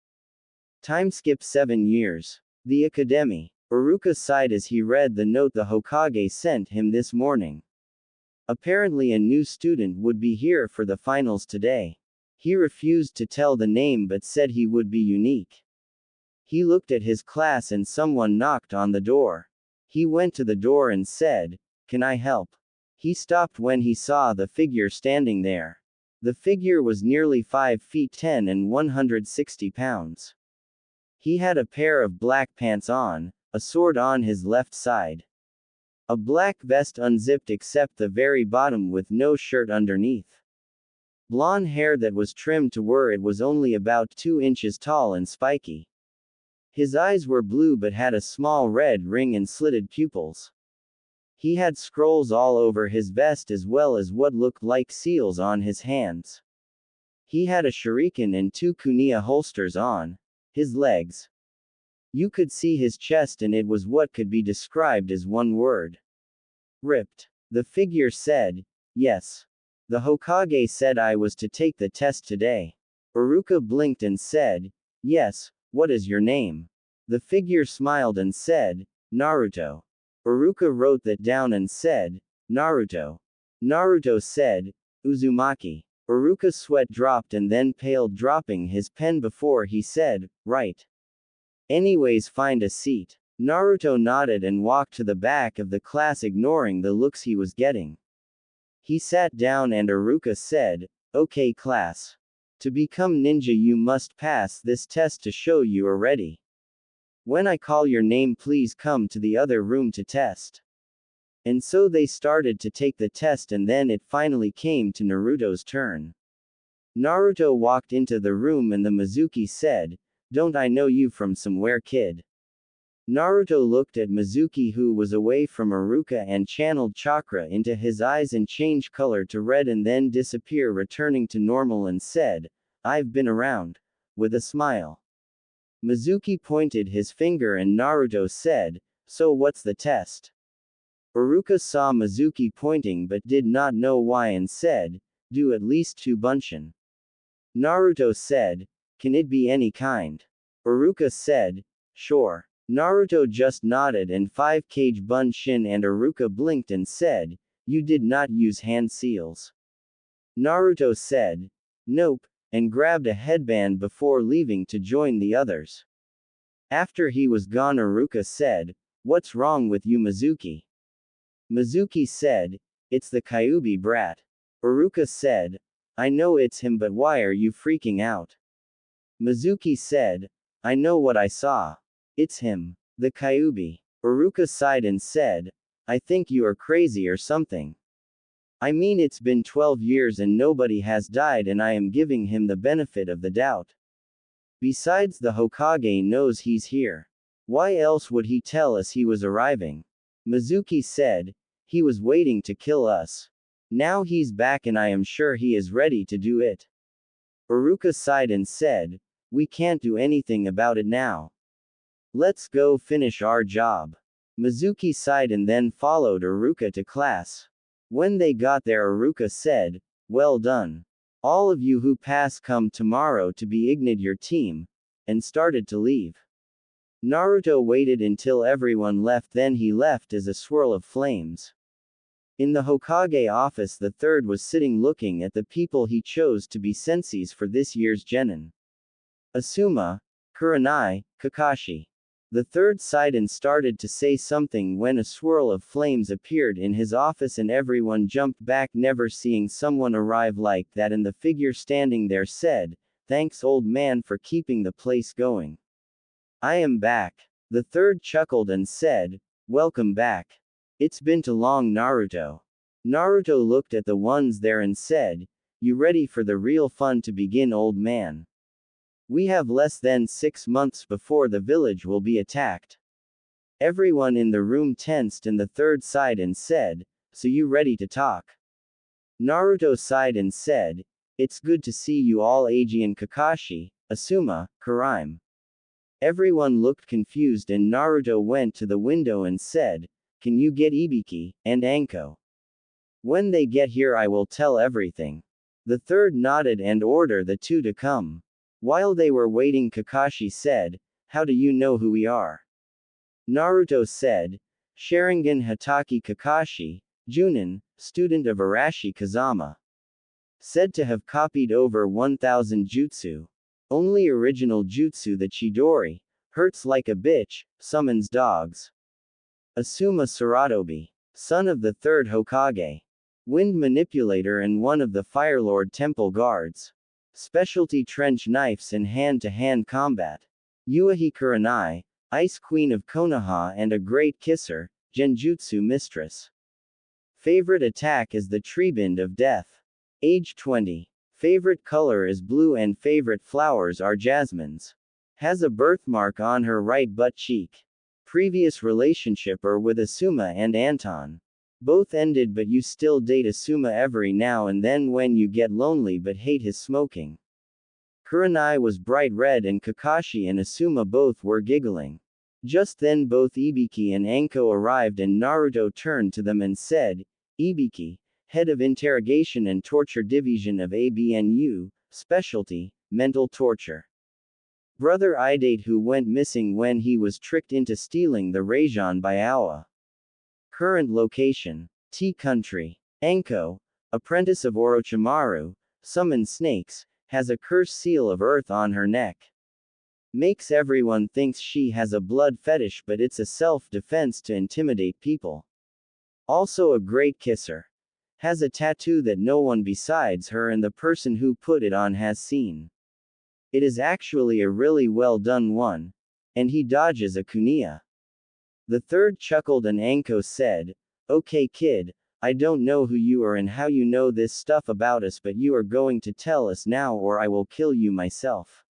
Speaker 1: Time skip 7 years. The Academy. Iruka sighed as he read the note the Hokage sent him this morning. Apparently a new student would be here for the finals today. He refused to tell the name but said he would be unique. He looked at his class and someone knocked on the door. He went to the door and said, "Can I help?" He stopped when he saw the figure standing there. The figure was nearly 5 feet 10 and 160 pounds. He had a pair of black pants on, a sword on his left side. A black vest unzipped except the very bottom with no shirt underneath. Blonde hair that was trimmed to where it was only about 2 inches tall and spiky. His eyes were blue but had a small red ring and slitted pupils. He had scrolls all over his vest as well as what looked like seals on his hands. He had a shuriken and 2 kunai holsters on his legs. You could see his chest and it was what could be described as one word. Ripped. The figure said, "Yes. The Hokage said I was to take the test today." Iruka blinked and said, "Yes, what is your name?" The figure smiled and said, "Naruto." Iruka wrote that down and said, "Naruto." Naruto said, "Uzumaki." Iruka's sweat dropped and then paled, dropping his pen before he said, "Right. Anyways, find a seat." Naruto nodded and walked to the back of the class, ignoring the looks he was getting. He sat down and Iruka said, "Okay, class. To become ninja you must pass this test to show you are ready. When I call your name, please come to the other room to test." And so they started to take the test, and then it finally came to Naruto's turn. Naruto walked into the room and the Mizuki said, "Don't I know you from somewhere, kid?" Naruto looked at Mizuki, who was away from Iruka, and channeled chakra into his eyes and changed color to red and then disappear, returning to normal, and said, "I've been around," with a smile. Mizuki pointed his finger and Naruto said, "So what's the test?" Iruka saw Mizuki pointing but did not know why and said, "Do at least 2 bunshin." Naruto said, "Can it be any kind?" Iruka said, "Sure." Naruto just nodded and 5 kage bunshin, and Iruka blinked and said, "You did not use hand seals." Naruto said, "Nope," and grabbed a headband before leaving to join the others. After he was gone, Iruka said, "What's wrong with you, Mizuki?" Mizuki said, "It's the Kyuubi brat." Iruka said, "I know it's him, but why are you freaking out?" Mizuki said, "I know what I saw. It's him. The Kyuubi." Iruka sighed and said, "I think you are crazy or something. I mean, it's been 12 years and nobody has died, and I am giving him the benefit of the doubt. Besides, the Hokage knows he's here. Why else would he tell us he was arriving?" Mizuki said, "He was waiting to kill us. Now he's back and I am sure he is ready to do it." Iruka sighed and said, "We can't do anything about it now. Let's go finish our job." Mizuki sighed and then followed Iruka to class. When they got there, Iruka said, "Well done. All of you who pass come tomorrow to be ignited your team," and started to leave. Naruto waited until everyone left, then he left as a swirl of flames. In the Hokage office, the third was sitting looking at the people he chose to be senseis for this year's Genin. Asuma, Kurenai, Kakashi. The third sighed and started to say something when a swirl of flames appeared in his office and everyone jumped back, never seeing someone arrive like that, and the figure standing there said, "Thanks, old man, for keeping the place going." "I am back." The third chuckled and said, "Welcome back. It's been too long, Naruto." Naruto looked at the ones there and said, "You ready for the real fun to begin, old man? We have less than 6 months before the village will be attacked." Everyone in the room tensed and the third sighed and said, "So you ready to talk?" Naruto sighed and said, "It's good to see you all, Ajian, Kakashi, Asuma, Kurenai." Everyone looked confused and Naruto went to the window and said, "Can you get Ibiki and Anko? When they get here I will tell everything." The third nodded and ordered the two to come. While they were waiting, Kakashi said, "How do you know who we are?" Naruto said, "Sharingan Hatake Kakashi, Junin, student of Arashi Kazama. Said to have copied over 1,000 jutsu. Only original jutsu, the Chidori, hurts like a bitch, summons dogs. Asuma Saratobi, son of the third Hokage. Wind manipulator and one of the Firelord temple guards. Specialty trench knives and hand-to-hand combat. Uehi Kurenai, Ice Queen of Konoha and a great kisser, Genjutsu mistress. Favorite attack is the Trebend of Death. Age 20. Favorite color is blue and favorite flowers are jasmines. Has a birthmark on her right butt cheek. Previous relationship are with Asuma and Anton. Both ended, but you still date Asuma every now and then when you get lonely but hate his smoking. Kurenai was bright red and Kakashi and Asuma both were giggling. Just then both Ibiki and Anko arrived and Naruto turned to them and said, "Ibiki, Head of Interrogation and Torture Division of ABNU, Specialty, Mental Torture. Brother Idate who went missing when he was tricked into stealing the Rajon by Awa. Current location, Tea Country. Anko, apprentice of Orochimaru, summons snakes, has a curse seal of earth on her neck. Makes everyone thinks she has a blood fetish, but it's a self-defense to intimidate people. Also a great kisser. Has a tattoo that no one besides her and the person who put it on has seen. It is actually a really well done one. And he dodges a kunia." The third chuckled and Anko said, "Okay kid, I don't know who you are and how you know this stuff about us, but you are going to tell us now or I will kill you myself.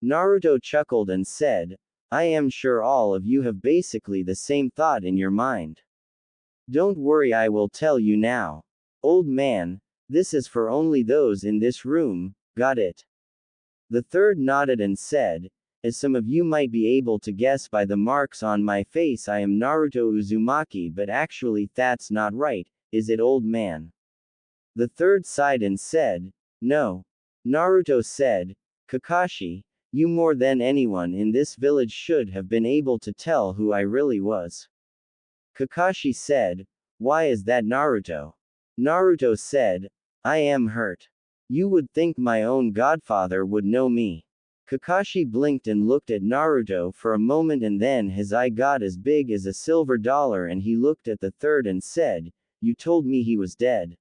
Speaker 1: Naruto chuckled and said, I am sure all of you have basically the same thought in your mind. Don't worry, I will tell you now. Old man, this is for only those in this room, got it? The third nodded and said, as some of you might be able to guess by the marks on my face, I am Naruto Uzumaki, but actually that's not right, is it, old man? The third sighed and said, no. Naruto said, Kakashi, you more than anyone in this village should have been able to tell who I really was. Kakashi said, why is that, Naruto? Naruto said, I am hurt. You would think my own godfather would know me. Kakashi blinked and looked at Naruto for a moment, and then his eye got as big as a silver dollar and he looked at the third and said, you told me he was dead.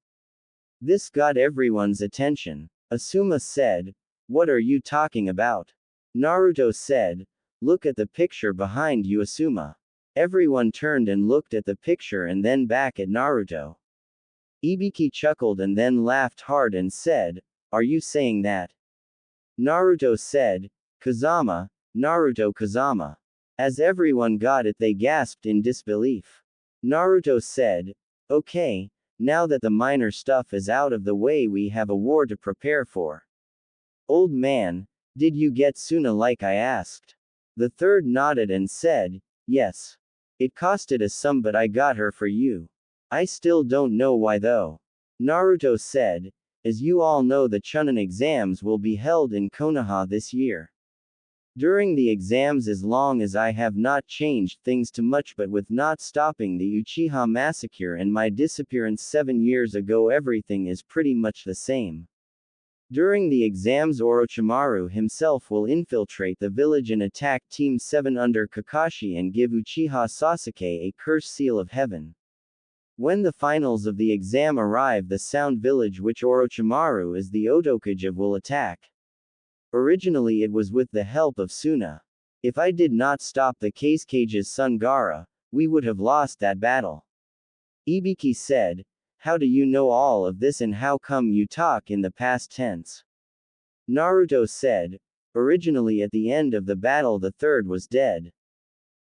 Speaker 1: This got everyone's attention. Asuma said, what are you talking about? Naruto said, look at the picture behind you, Asuma. Everyone turned and looked at the picture and then back at Naruto. Ibiki chuckled and then laughed hard and said, are you saying that? Naruto said, Kazama, Naruto Kazama. As everyone got it, they gasped in disbelief. Naruto said, okay, now that the minor stuff is out of the way, we have a war to prepare for. Old man, did you get Suna like I asked? The third nodded and said, yes. It costed us some, but I got her for you. I still don't know why though. Naruto said, as you all know, the Chunin exams will be held in Konoha this year. During the exams, as long as I have not changed things too much, but with not stopping the Uchiha massacre and my disappearance 7 years ago, everything is pretty much the same. During the exams, Orochimaru himself will infiltrate the village and attack Team 7 under Kakashi and give Uchiha Sasuke a curse seal of heaven. When the finals of the exam arrive, the Sound Village, which Orochimaru is the Otokage of, will attack. Originally it was with the help of Suna. If I did not stop the Kage's son Gaara, we would have lost that battle. Ibiki said, how do you know all of this and how come you talk in the past tense? Naruto said, originally at the end of the battle the third was dead.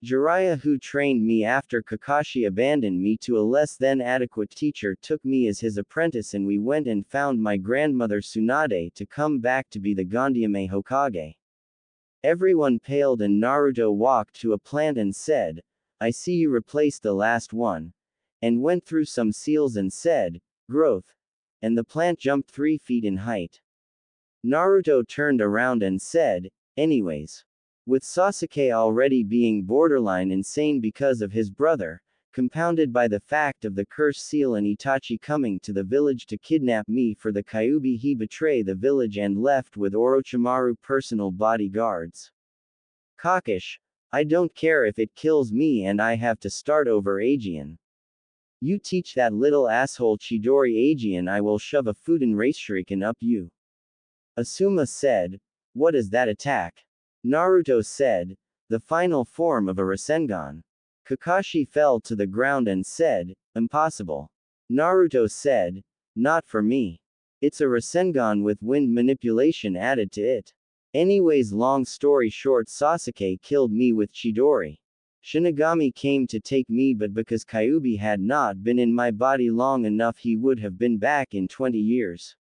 Speaker 1: Jiraiya, who trained me after Kakashi abandoned me to a less than adequate teacher, took me as his apprentice and we went and found my grandmother Tsunade to come back to be the Gondiame Hokage. Everyone paled and Naruto walked to a plant and said, I see you replaced the last one. And went through some seals and said, growth. And the plant jumped 3 feet in height. Naruto turned around and said, anyways. With Sasuke already being borderline insane because of his brother, compounded by the fact of the curse seal and Itachi coming to the village to kidnap me for the Kyuubi, he betrayed the village and left with Orochimaru personal bodyguards. Kakashi, I don't care if it kills me and I have to start over, Aegean. You teach that little asshole Chidori, Aegean, I will shove a Fuden race shuriken up you. Asuma said, what is that attack? Naruto said, the final form of a Rasengan. Kakashi fell to the ground and said, impossible. Naruto said, not for me. It's a Rasengan with wind manipulation added to it. Anyways, long story short, Sasuke killed me with Chidori. Shinigami came to take me, but because Kyuubi had not been in my body long enough, he would have been back in 20 years.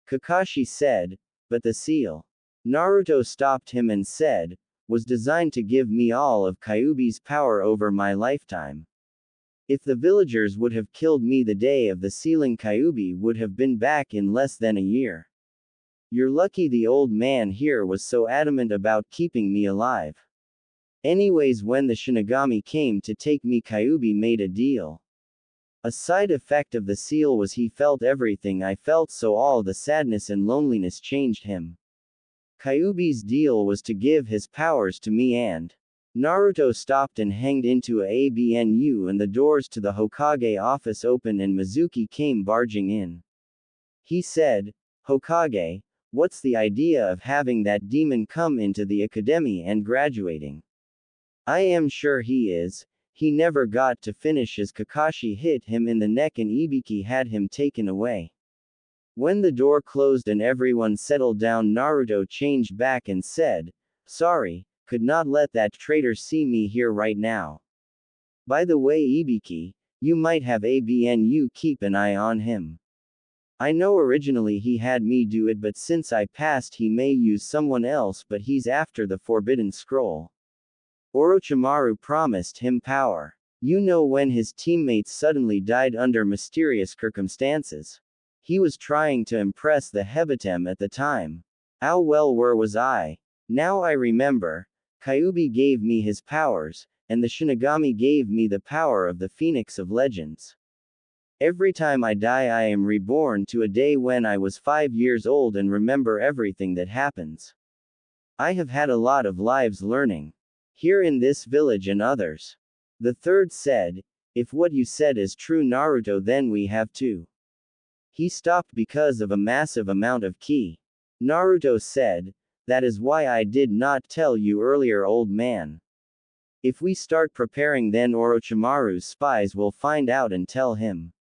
Speaker 1: Kakashi said, but the seal. Naruto stopped him and said, was designed to give me all of Kyuubi's power over my lifetime. If the villagers would have killed me the day of the sealing, Kyuubi would have been back in less than a year. You're lucky the old man here was so adamant about keeping me alive. Anyways, when the Shinigami came to take me, Kyuubi made a deal. A side effect of the seal was he felt everything I felt, so all the sadness and loneliness changed him. Kyuubi's deal was to give his powers to me, and Naruto stopped and hanged into a ABNU and the doors to the Hokage office opened and Mizuki came barging in. He said, Hokage, what's the idea of having that demon come into the academy and graduating? I am sure he is, he never got to finish as Kakashi hit him in the neck and Ibiki had him taken away. When the door closed and everyone settled down, Naruto changed back and said, "Sorry, could not let that traitor see me here right now. By the way, Ibiki, you might have ABNU keep an eye on him. I know originally he had me do it, but since I passed he may use someone else, but he's after the Forbidden Scroll." Orochimaru promised him power. You know, when his teammates suddenly died under mysterious circumstances. He was trying to impress the Hebatem at the time. How well was I? Now I remember. Kyuubi gave me his powers, and the Shinigami gave me the power of the Phoenix of Legends. Every time I die I am reborn to a day when I was 5 years old and remember everything that happens. I have had a lot of lives learning. Here in this village and others. The third said, "If what you said is true, Naruto, then we have to." He stopped because of a massive amount of ki. Naruto said, "That is why I did not tell you earlier, old man. If we start preparing, then Orochimaru's spies will find out and tell him.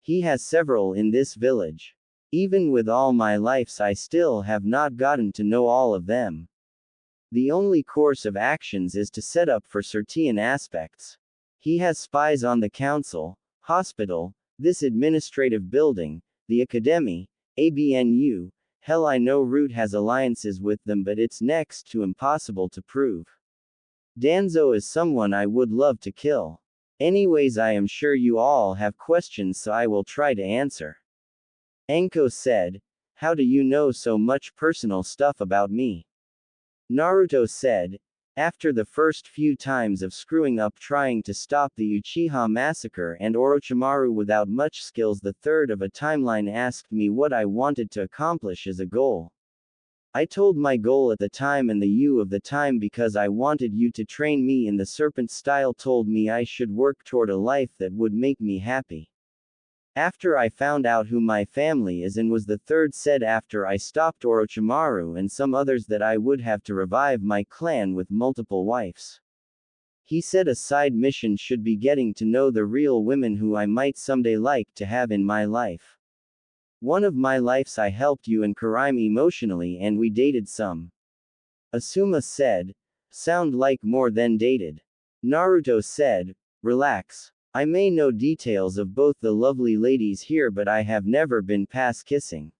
Speaker 1: He has several in this village. Even with all my lives I still have not gotten to know all of them. The only course of actions is to set up for certain aspects. He has spies on the council, hospital, this administrative building, the academy, ABNU, hell, I know Root has alliances with them, but it's next to impossible to prove. Danzo is someone I would love to kill. Anyways, I am sure you all have questions, so I will try to answer." Anko said, "How do you know so much personal stuff about me?" Naruto said, "After the first few times of screwing up trying to stop the Uchiha massacre and Orochimaru without much skills, the third of a timeline asked me what I wanted to accomplish as a goal. I told my goal at the time, and the you of the time, because I wanted you to train me in the serpent style, told me I should work toward a life that would make me happy. After I found out who my family is and was the third said after I stopped Orochimaru and some others that I would have to revive my clan with multiple wives. He said a side mission should be getting to know the real women who I might someday like to have in my life. One of my lives I helped you and Kurenai emotionally and we dated some." Asuma said, "Sound like more than dated." Naruto said, "Relax. I may know details of both the lovely ladies here, but I have never been past kissing.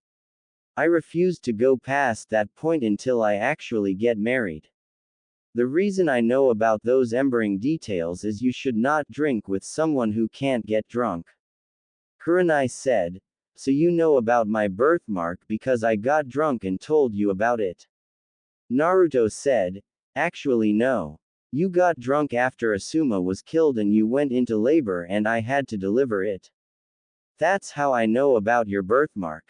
Speaker 1: I refuse to go past that point until I actually get married. The reason I know about those embering details is you should not drink with someone who can't get drunk." Kurenai said, "So you know about my birthmark because I got drunk and told you about it?" Naruto said, "Actually no. You got drunk after Asuma was killed and you went into labor and I had to deliver it. That's how I know about your birthmark."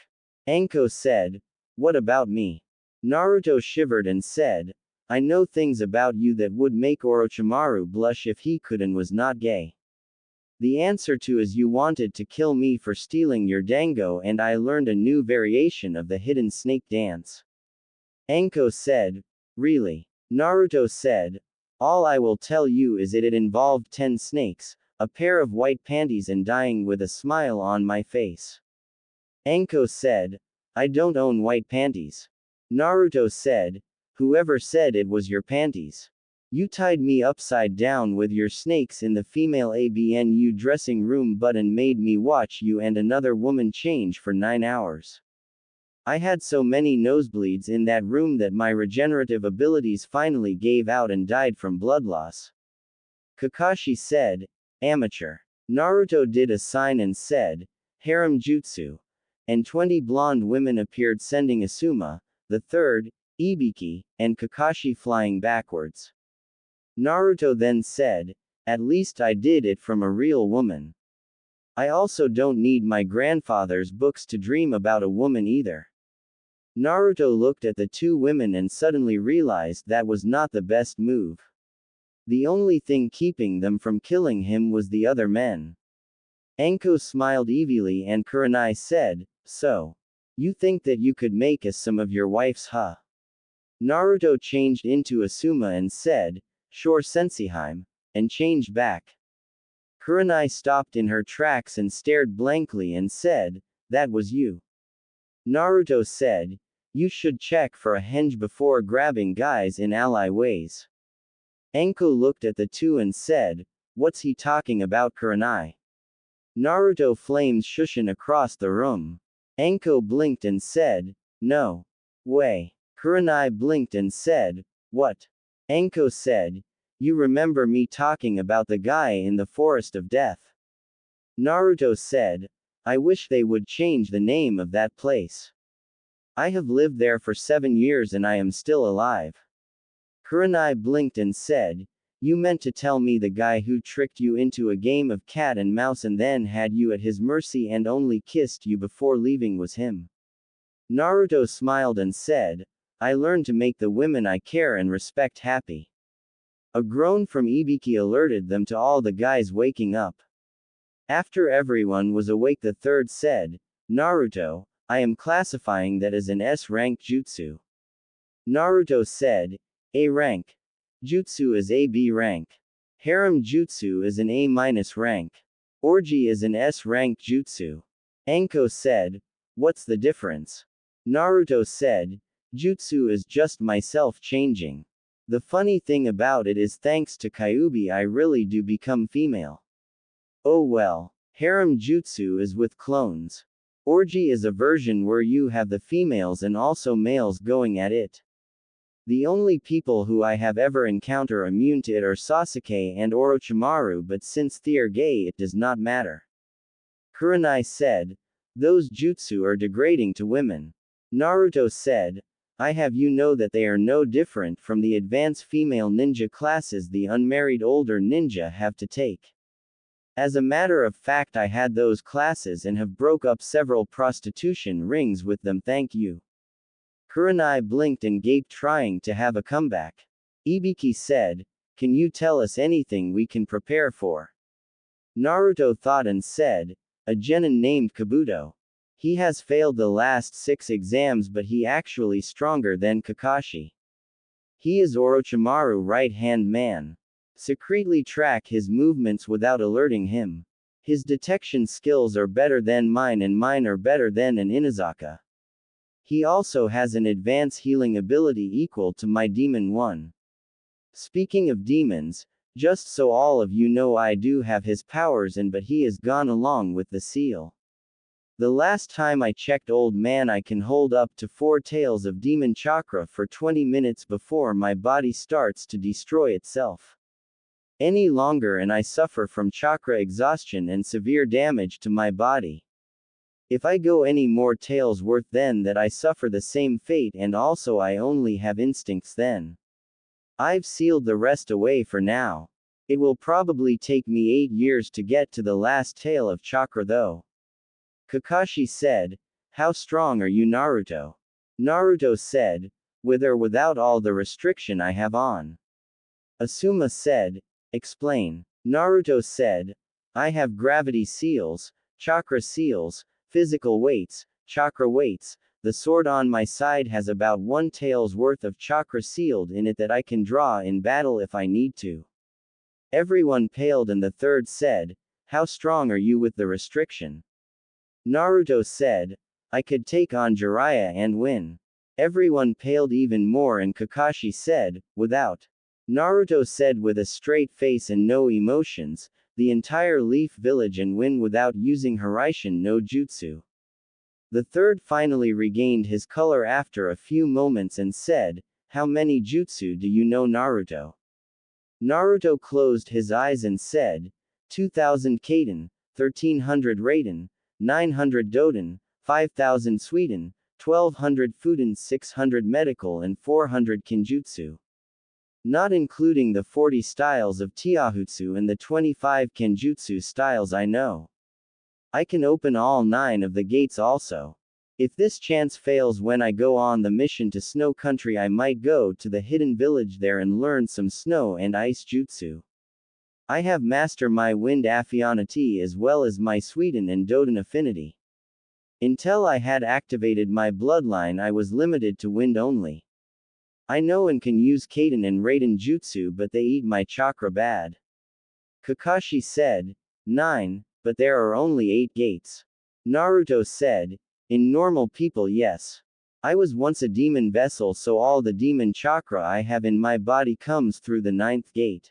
Speaker 1: Anko said, "What about me?" Naruto shivered and said, "I know things about you that would make Orochimaru blush if he could and was not gay. The answer to is you wanted to kill me for stealing your dango, and I learned a new variation of the hidden snake dance." Anko said, "Really?" Naruto said, "All I will tell you is it involved 10 snakes, a pair of white panties, and dying with a smile on my face." Anko said, "I don't own white panties." Naruto said, "Whoever said it was your panties? You tied me upside down with your snakes in the female ABNU dressing room but and made me watch you and another woman change for 9 hours. I had so many nosebleeds in that room that my regenerative abilities finally gave out and died from blood loss." Kakashi said, "Amateur." Naruto did a sign and said, "Harem jutsu." And 20 blonde women appeared, sending Asuma, the third, Ibiki, and Kakashi flying backwards. Naruto then said, "At least I did it from a real woman. I also don't need my grandfather's books to dream about a woman either." Naruto looked at the 2 women and suddenly realized that was not the best move. The only thing keeping them from killing him was the other men. Anko smiled evilly and Kurenai said, "So, you think that you could make us some of your wives, huh?" Naruto changed into Asuma and said, "Sure Senseiheim, and changed back. Kurenai stopped in her tracks and stared blankly and said, "That was you." Naruto said, "You should check for a henge before grabbing guys in ally ways." Anko looked at the two and said, "What's he talking about, Kurenai?" Naruto flamed shushin across the room. Anko blinked and said, "No way." Kurenai blinked and said, "What?" Anko said, "You remember me talking about the guy in the Forest of Death?" Naruto said, "I wish they would change the name of that place. I have lived there for 7 years and I am still alive." Kurenai blinked and said, "You meant to tell me the guy who tricked you into a game of cat and mouse and then had you at his mercy and only kissed you before leaving was him." Naruto smiled and said, "I learned to make the women I care and respect happy." A groan from Ibiki alerted them to all the guys waking up. After everyone was awake, the third said, "Naruto, I am classifying that as an S-rank jutsu." Naruto said, "A rank. Jutsu is a B rank. Harem jutsu is an A- rank. Orgy is an S-rank jutsu." Anko said, "What's the difference?" Naruto said, "Jutsu is just myself changing. The funny thing about it is thanks to Kyuubi I really do become female. Oh well. Harem jutsu is with clones. Orgy is a version where you have the females and also males going at it. The only people who I have ever encountered immune to it are Sasuke and Orochimaru, but since they're gay it does not matter." Kurenai said, "Those jutsu are degrading to women." Naruto said, "I have you know that they are no different from the advanced female ninja classes the unmarried older ninja have to take. As a matter of fact, I had those classes and have broke up several prostitution rings with them, thank you." Kurenai blinked and gaped, trying to have a comeback. Ibiki said, "Can you tell us anything we can prepare for?" Naruto thought and said, "A genin named Kabuto. He has failed the last 6 exams but he actually stronger than Kakashi. He is Orochimaru right-hand man. Secretly track his movements without alerting him. His detection skills are better than mine and mine are better than an Inazaka. He also has an advanced healing ability equal to my Demon 1. Speaking of demons, just so all of you know, I do have his powers but he is gone along with the seal. The last time I checked, old man, I can hold up to 4 tails of demon chakra for 20 minutes before my body starts to destroy itself. Any longer and I suffer from chakra exhaustion and severe damage to my body. If I go any more tails worth, then that I suffer the same fate, and also I only have instincts then. I've sealed the rest away for now. It will probably take me 8 years to get to the last tail of chakra though." Kakashi said, "How strong are you, Naruto?" Naruto said, "With or without all the restriction I have on." Asuma said, "Explain." Naruto said, "I have gravity seals, chakra seals, physical weights, chakra weights. The sword on my side has about 1 tail's worth of chakra sealed in it that I can draw in battle if I need to." Everyone paled and the third said, "How strong are you with the restriction?" Naruto said, "I could take on Jiraiya and win." Everyone paled even more and Kakashi said, "Without." Naruto said with a straight face and no emotions, "The entire Leaf Village and win without using Hiraishin no Jutsu." The third finally regained his color after a few moments and said, "How many jutsu do you know, Naruto?" Naruto closed his eyes and said, 2000 Kaden, 1300 Raiden, 900 Doden, 5000 Sweden, 1200 Fuden, 600 Medical and 400 Kenjutsu. Not including the 40 styles of Taijutsu and the 25 Kenjutsu styles I know. I can open all 9 of the gates also. If this chance fails when I go on the mission to Snow Country, I might go to the hidden village there and learn some snow and ice jutsu. I have mastered my wind affinity as well as my Sweden and Doden affinity. Until I had activated my bloodline, I was limited to wind only. I know and can use Kaden and Raiden jutsu, but they eat my chakra bad. Kakashi said, 9, but there are only 8 gates. Naruto said, in normal people yes. I was once a demon vessel, so all the demon chakra I have in my body comes through the 9th gate.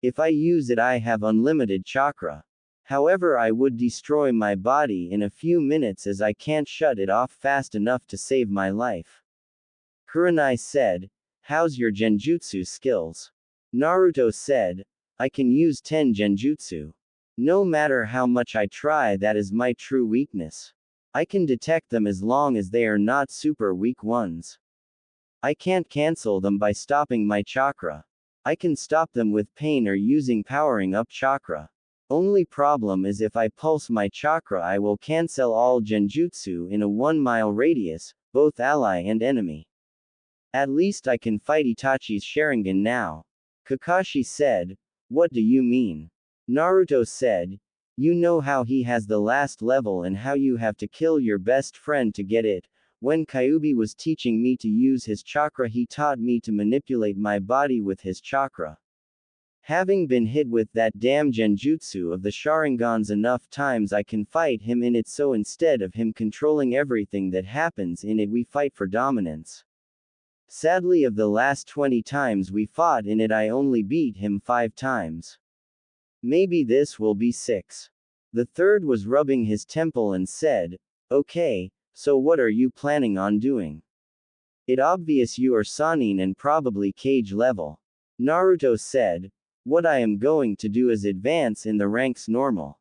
Speaker 1: If I use it I have unlimited chakra. However, I would destroy my body in a few minutes as I can't shut it off fast enough to save my life. Kurenai said, how's your genjutsu skills? Naruto said, I can use 10 genjutsu. No matter how much I try, that is my true weakness. I can detect them as long as they are not super weak ones. I can't cancel them by stopping my chakra. I can stop them with pain or using powering up chakra. Only problem is if I pulse my chakra I will cancel all genjutsu in a 1-mile radius, both ally and enemy. At least I can fight Itachi's Sharingan now. Kakashi said, what do you mean? Naruto said, you know how he has the last level and how you have to kill your best friend to get it. When Kyuubi was teaching me to use his chakra he taught me to manipulate my body with his chakra. Having been hit with that damn genjutsu of the Sharingans enough times I can fight him in it, so instead of him controlling everything that happens in it we fight for dominance. Sadly, of the last 20 times we fought in it I only beat him 5 times. Maybe this will be 6. The third was rubbing his temple and said, okay, so what are you planning on doing? It obvious you are Sannin and probably Kage level. Naruto said, what I am going to do is advance in the ranks normal.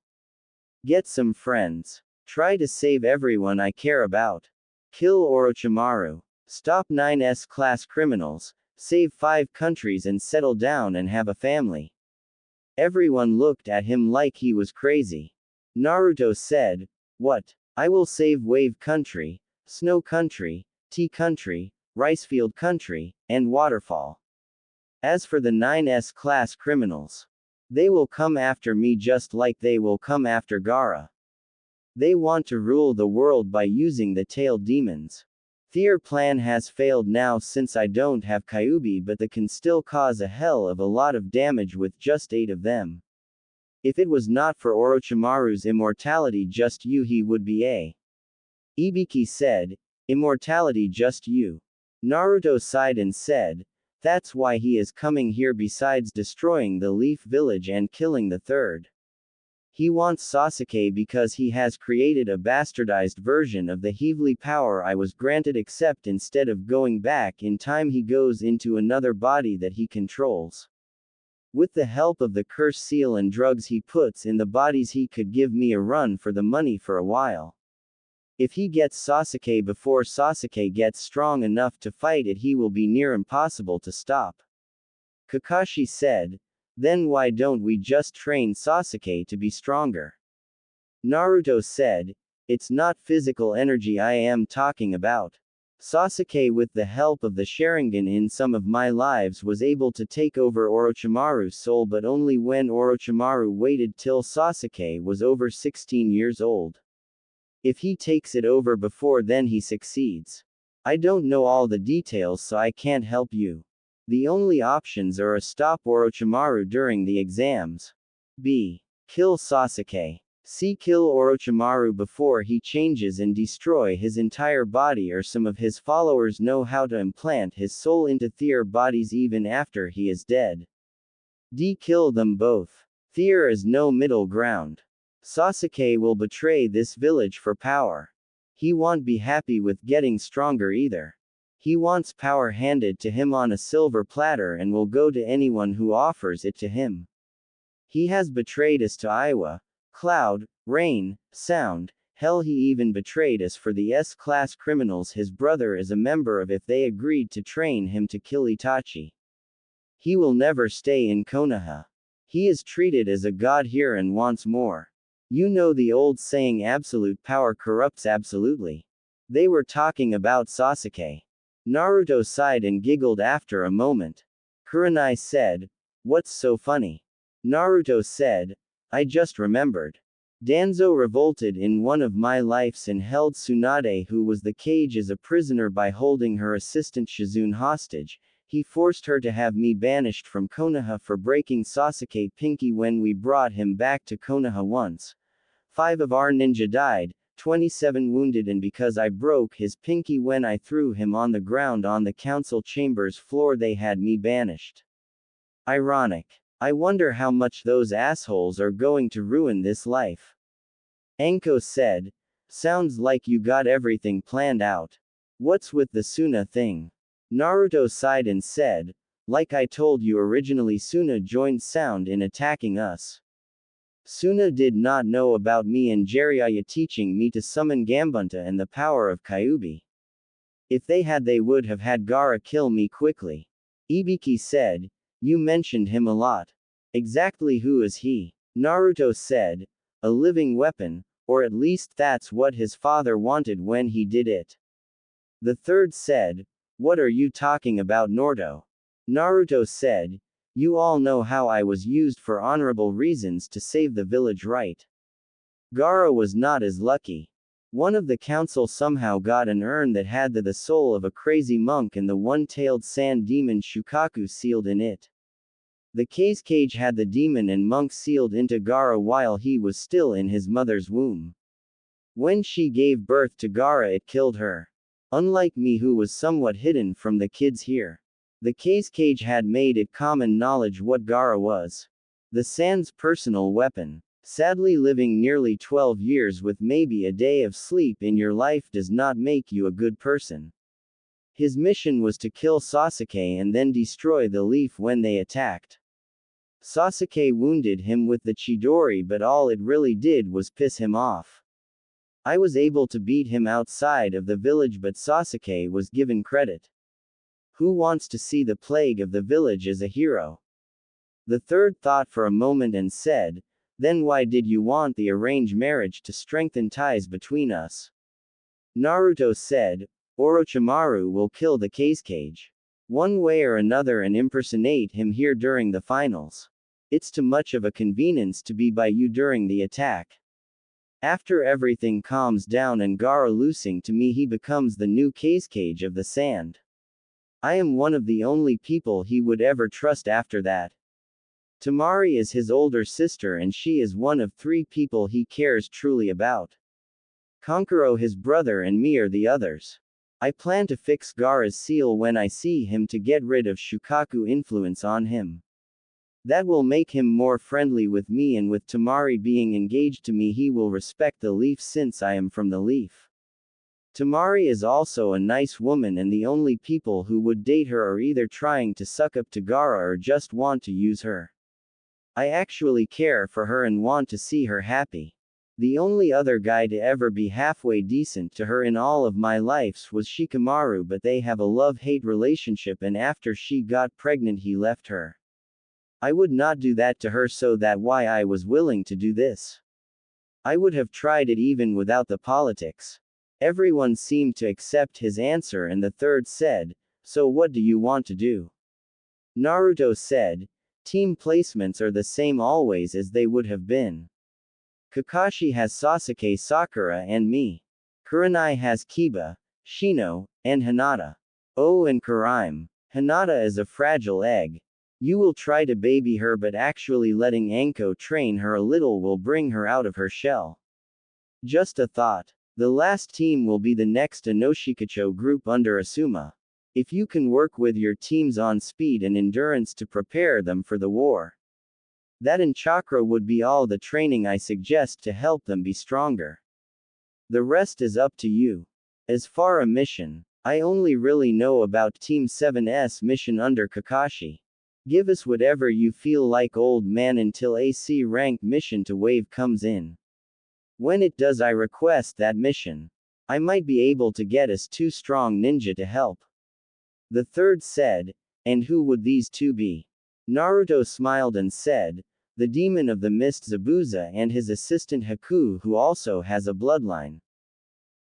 Speaker 1: Get some friends. Try to save everyone I care about. Kill Orochimaru. Stop 9S class criminals. Save 5 countries and settle down and have a family. Everyone looked at him like he was crazy. Naruto said, what? I will save Wave Country, Snow Country, Tea Country, Ricefield Country, and Waterfall. As for the 9S class criminals, they will come after me just like they will come after Gaara. They want to rule the world by using the tailed demons. Their plan has failed now since I don't have Kyuubi, but they can still cause a hell of a lot of damage with just 8 of them. If it was not for Orochimaru's immortality, just you he would be a. Ibiki said, immortality just you. Naruto sighed and said, that's why he is coming here besides destroying the Leaf Village and killing the third. He wants Sasuke because he has created a bastardized version of the Heavenly power I was granted, except instead of going back in time he goes into another body that he controls. With the help of the curse seal and drugs he puts in the bodies he could give me a run for the money for a while. If he gets Sasuke before Sasuke gets strong enough to fight it he will be near impossible to stop. Kakashi said, then why don't we just train Sasuke to be stronger? Naruto said, it's not physical energy I am talking about. Sasuke with the help of the Sharingan in some of my lives was able to take over Orochimaru's soul, but only when Orochimaru waited till Sasuke was over 16 years old. If he takes it over before then he succeeds. I don't know all the details so I can't help you. The only options are a stop Orochimaru during the exams. B. Kill Sasuke. C. Kill Orochimaru before he changes and destroy his entire body, or some of his followers know how to implant his soul into their bodies even after he is dead. D. Kill them both. There is no middle ground. Sasuke will betray this village for power. He won't be happy with getting stronger either. He wants power handed to him on a silver platter and will go to anyone who offers it to him. He has betrayed us to Iwa, Cloud, Rain, Sound, hell, he even betrayed us for the S-class criminals his brother is a member of if they agreed to train him to kill Itachi. He will never stay in Konoha. He is treated as a god here and wants more. You know the old saying, absolute power corrupts absolutely. They were talking about Sasuke. Naruto sighed and giggled after a moment. Kurenai said, what's so funny? Naruto said, I just remembered. Danzo revolted in one of my lives and held Tsunade, who was the Kage, as a prisoner by holding her assistant Shizune hostage. He forced her to have me banished from Konoha for breaking Sasuke pinky when we brought him back to Konoha once. 5 of our ninja died, 27 wounded, and because I broke his pinky when I threw him on the ground on the council chamber's floor, they had me banished. Ironic. I wonder how much those assholes are going to ruin this life. Anko said, sounds like you got everything planned out. What's with the Suna thing? Naruto sighed and said, like I told you originally, Suna joined Sound in attacking us. Suna did not know about me and Jiraiya teaching me to summon Gambunta and the power of Kyuubi. If they had, they would have had Gaara kill me quickly. Ibiki said, you mentioned him a lot. Exactly who is he? Naruto said, a living weapon, or at least that's what his father wanted when he did it. The third said, what are you talking about, Naruto? Naruto said, you all know how I was used for honorable reasons to save the village, right? Gaara was not as lucky. One of the council somehow got an urn that had the soul of a crazy monk and the one-tailed sand demon Shukaku sealed in it. The cage had the demon and monk sealed into Gaara while he was still in his mother's womb. When she gave birth to Gaara, it killed her. Unlike me, who was somewhat hidden from the kids here. The cage had made it common knowledge what Gaara was. The Sand's personal weapon. Sadly, living nearly 12 years with maybe a day of sleep in your life does not make you a good person. His mission was to kill Sasuke and then destroy the leaf when they attacked. Sasuke wounded him with the Chidori, but all it really did was piss him off. I was able to beat him outside of the village, but Sasuke was given credit. Who wants to see the plague of the village as a hero? The third thought for a moment and said, then why did you want the arranged marriage to strengthen ties between us? Naruto said, Orochimaru will kill the cage. One way or another and impersonate him here during the finals. It's too much of a convenience to be by you during the attack. After everything calms down and Gaara losing to me, he becomes the new cage of the Sand. I am one of the only people he would ever trust after that. Temari is his older sister and she is one of 3 people he cares truly about. Kankuro, his brother, and me are the others. I plan to fix Gaara's seal when I see him to get rid of Shukaku influence on him. That will make him more friendly with me, and with Temari being engaged to me, he will respect the leaf since I am from the leaf. Temari is also a nice woman, and the only people who would date her are either trying to suck up to Gaara or just want to use her. I actually care for her and want to see her happy. The only other guy to ever be halfway decent to her in all of my lives was Shikamaru, but they have a love-hate relationship, and after she got pregnant he left her. I would not do that to her, so that why I was willing to do this. I would have tried it even without the politics. Everyone seemed to accept his answer, and the third said, so what do you want to do? Naruto said, team placements are the same always as they would have been. Kakashi has Sasuke, Sakura, and me. Kurenai has Kiba, Shino, and Hinata. Oh, and Karaime. Hinata is a fragile egg. You will try to baby her, but actually letting Anko train her a little will bring her out of her shell. Just a thought. The last team will be the next Inoshikacho group under Asuma. If you can work with your teams on speed and endurance to prepare them for the war. That and chakra would be all the training I suggest to help them be stronger. The rest is up to you. As far a mission, I only really know about Team 7's mission under Kakashi. Give us whatever you feel like, old man, until AC rank mission to wave comes in. When it does, I request that mission. I might be able to get us 2 strong ninja to help. The third said, and who would these 2 be? Naruto smiled and said, the demon of the mist Zabuza and his assistant Haku, who also has a bloodline.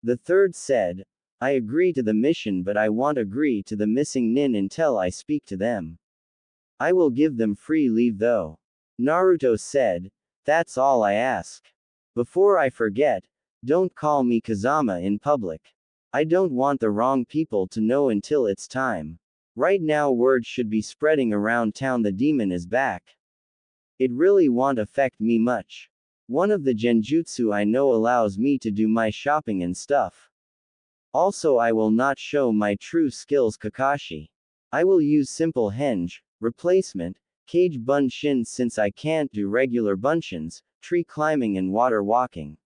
Speaker 1: The third said, I agree to the mission, but I won't agree to the missing nin until I speak to them. I will give them free leave though. Naruto said, that's all I ask. Before I forget, don't call me Kazama in public. I don't want the wrong people to know until it's time. Right now word should be spreading around town the demon is back. It really won't affect me much. One of the genjutsu I know allows me to do my shopping and stuff. Also I will not show my true skills Kakashi. I will use simple henge, replacement, cage bunshin since I can't do regular bunshins, tree climbing and water walking.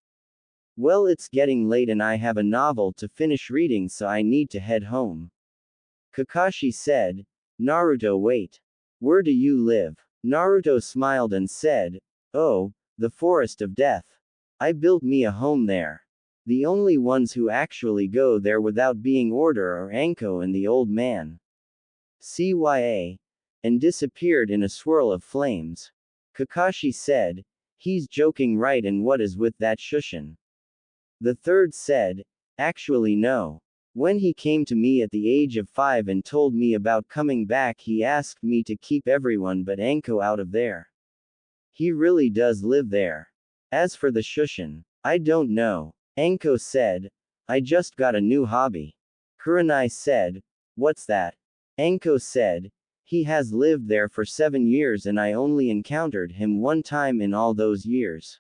Speaker 1: Well, it's getting late and I have a novel to finish reading, so I need to head home. Kakashi said. Naruto, wait. Where do you live? Naruto smiled and said, oh, the Forest of Death. I built me a home there. The only ones who actually go there without being ordered are Anko and the old man. CYA. And disappeared in a swirl of flames. Kakashi said, he's joking, right? And what is with that shushin? The third said, actually no. When he came to me at the age of 5 and told me about coming back, he asked me to keep everyone but Anko out of there. He really does live there. As for the shushin, I don't know. Anko said, I just got a new hobby. Kurenai said, what's that? Anko said, he has lived there for 7 years and I only encountered him one time in all those years.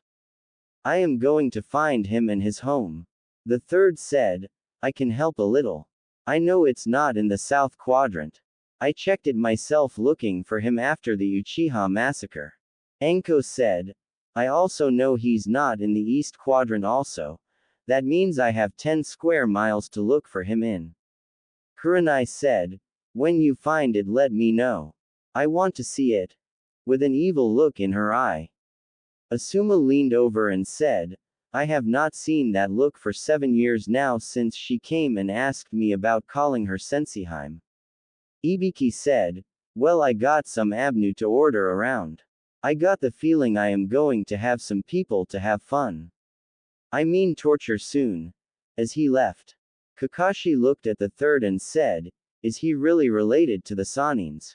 Speaker 1: I am going to find him and his home. The third said, I can help a little. I know it's not in the South Quadrant. I checked it myself looking for him after the Uchiha massacre. Anko said, I also know he's not in the East Quadrant also. That means I have 10 square miles to look for him in. Kurenai said, when you find it, let me know. I want to see it. With an evil look in her eye. Asuma leaned over and said, I have not seen that look for 7 years now since she came and asked me about calling her Senseiheim. Ibiki said, well, I got some abnu to order around. I got the feeling I am going to have some people to have fun. I mean torture soon. As he left, Kakashi looked at the third and said, is he really related to the Sanins?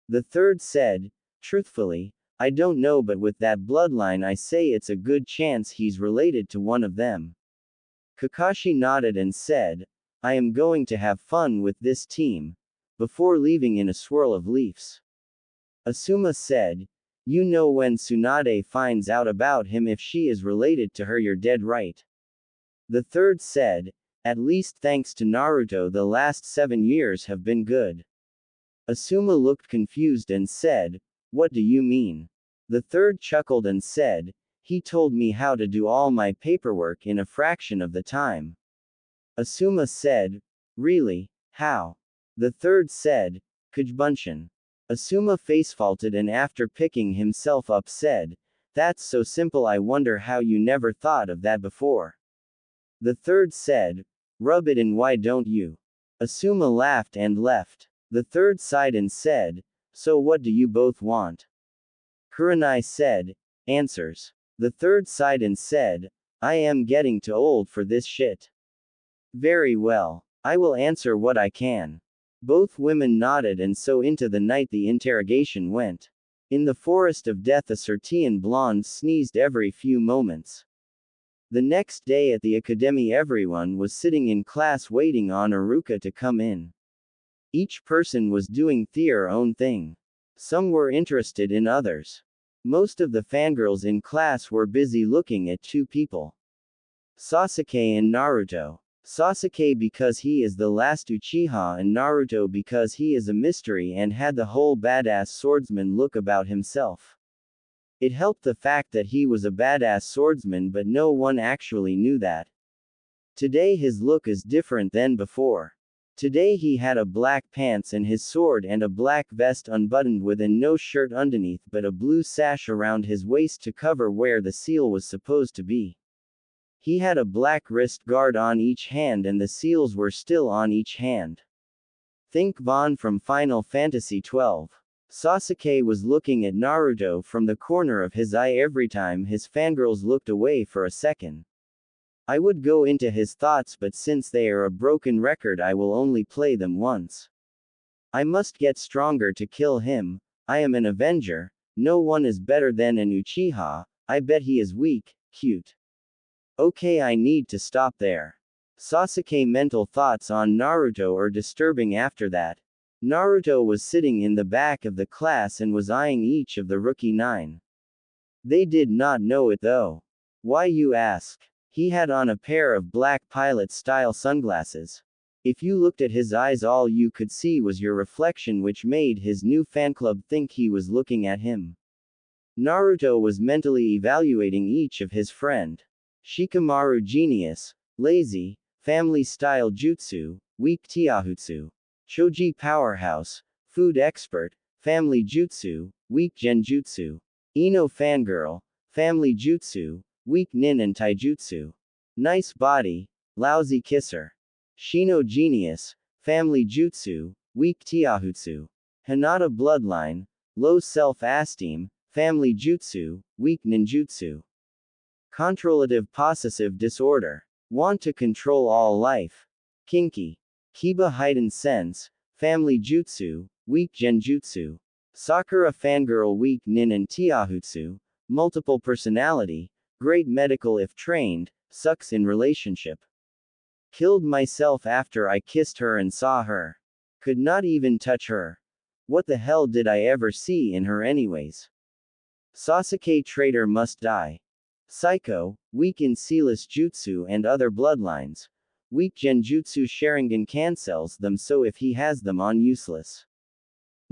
Speaker 1: The third said, truthfully, I don't know, but with that bloodline I say it's a good chance he's related to one of them. Kakashi nodded and said, I am going to have fun with this team, before leaving in a swirl of leaves. Asuma said, you know when Tsunade finds out about him, if she is related to her, you're dead right. The third said, at least thanks to Naruto the last 7 years have been good. Asuma looked confused and said, what do you mean? The third chuckled and said, he told me how to do all my paperwork in a fraction of the time. Asuma said, really? How? The third said, Kujbunshin. Asuma facefaulted and after picking himself up said, that's so simple, I wonder how you never thought of that before. The third said, rub it in, why don't you? Asuma laughed and left. The third sighed and said, so what do you both want? Kurenai said, answers. The third sighed and said, I am getting too old for this shit. Very well. I will answer what I can. Both women nodded and so into the night the interrogation went. In the Forest of Death a Sertian blonde sneezed every few moments. The next day at the academy everyone was sitting in class waiting on Aruka to come in. Each person was doing their own thing. Some were interested in others. Most of the fangirls in class were busy looking at 2 people. Sasuke and Naruto. Sasuke because he is the last Uchiha and Naruto because he is a mystery and had the whole badass swordsman look about himself. It helped the fact that he was a badass swordsman, but no one actually knew that. Today his look is different than before. Today he had a black pants and his sword and a black vest unbuttoned with no shirt underneath but a blue sash around his waist to cover where the seal was supposed to be. He had a black wrist guard on each hand and the seals were still on each hand. Think Vaughn from Final Fantasy XII. Sasuke was looking at Naruto from the corner of his eye every time his fangirls looked away for a second. I would go into his thoughts, but since they are a broken record I will only play them once. I must get stronger to kill him. I am an Avenger. No one is better than an Uchiha. I bet he is weak, cute. Okay, I need to stop there. Sasuke mental thoughts on Naruto are disturbing after that. Naruto was sitting in the back of the class and was eyeing each of the rookie 9. They did not know it though. Why, you ask? He had on a pair of black pilot-style sunglasses. If you looked at his eyes, all you could see was your reflection, which made his new fan club think he was looking at him. Naruto was mentally evaluating each of his friend. Shikamaru genius, lazy, family-style jutsu, weak tiahutsu. Choji powerhouse, food expert, family jutsu, weak genjutsu. Ino fangirl, family jutsu, weak nin and taijutsu. Nice body, lousy kisser. Shino genius, family jutsu, weak tiahutsu. Hinata bloodline, low self-esteem, family jutsu, weak ninjutsu. Controlative possessive disorder. Want to control all life. Kinky. Kiba heightened sense, family jutsu, weak genjutsu. Sakura fangirl, weak nin and tiahutsu. Multiple personality, great medical if trained, sucks in relationship. Killed myself after I kissed her and saw her. Could not even touch her. What the hell did I ever see in her anyways? Sasuke traitor must die. Psycho, weak in Sealess Jutsu and other bloodlines. Weak Genjutsu Sharingan cancels them, so if he has them on, useless.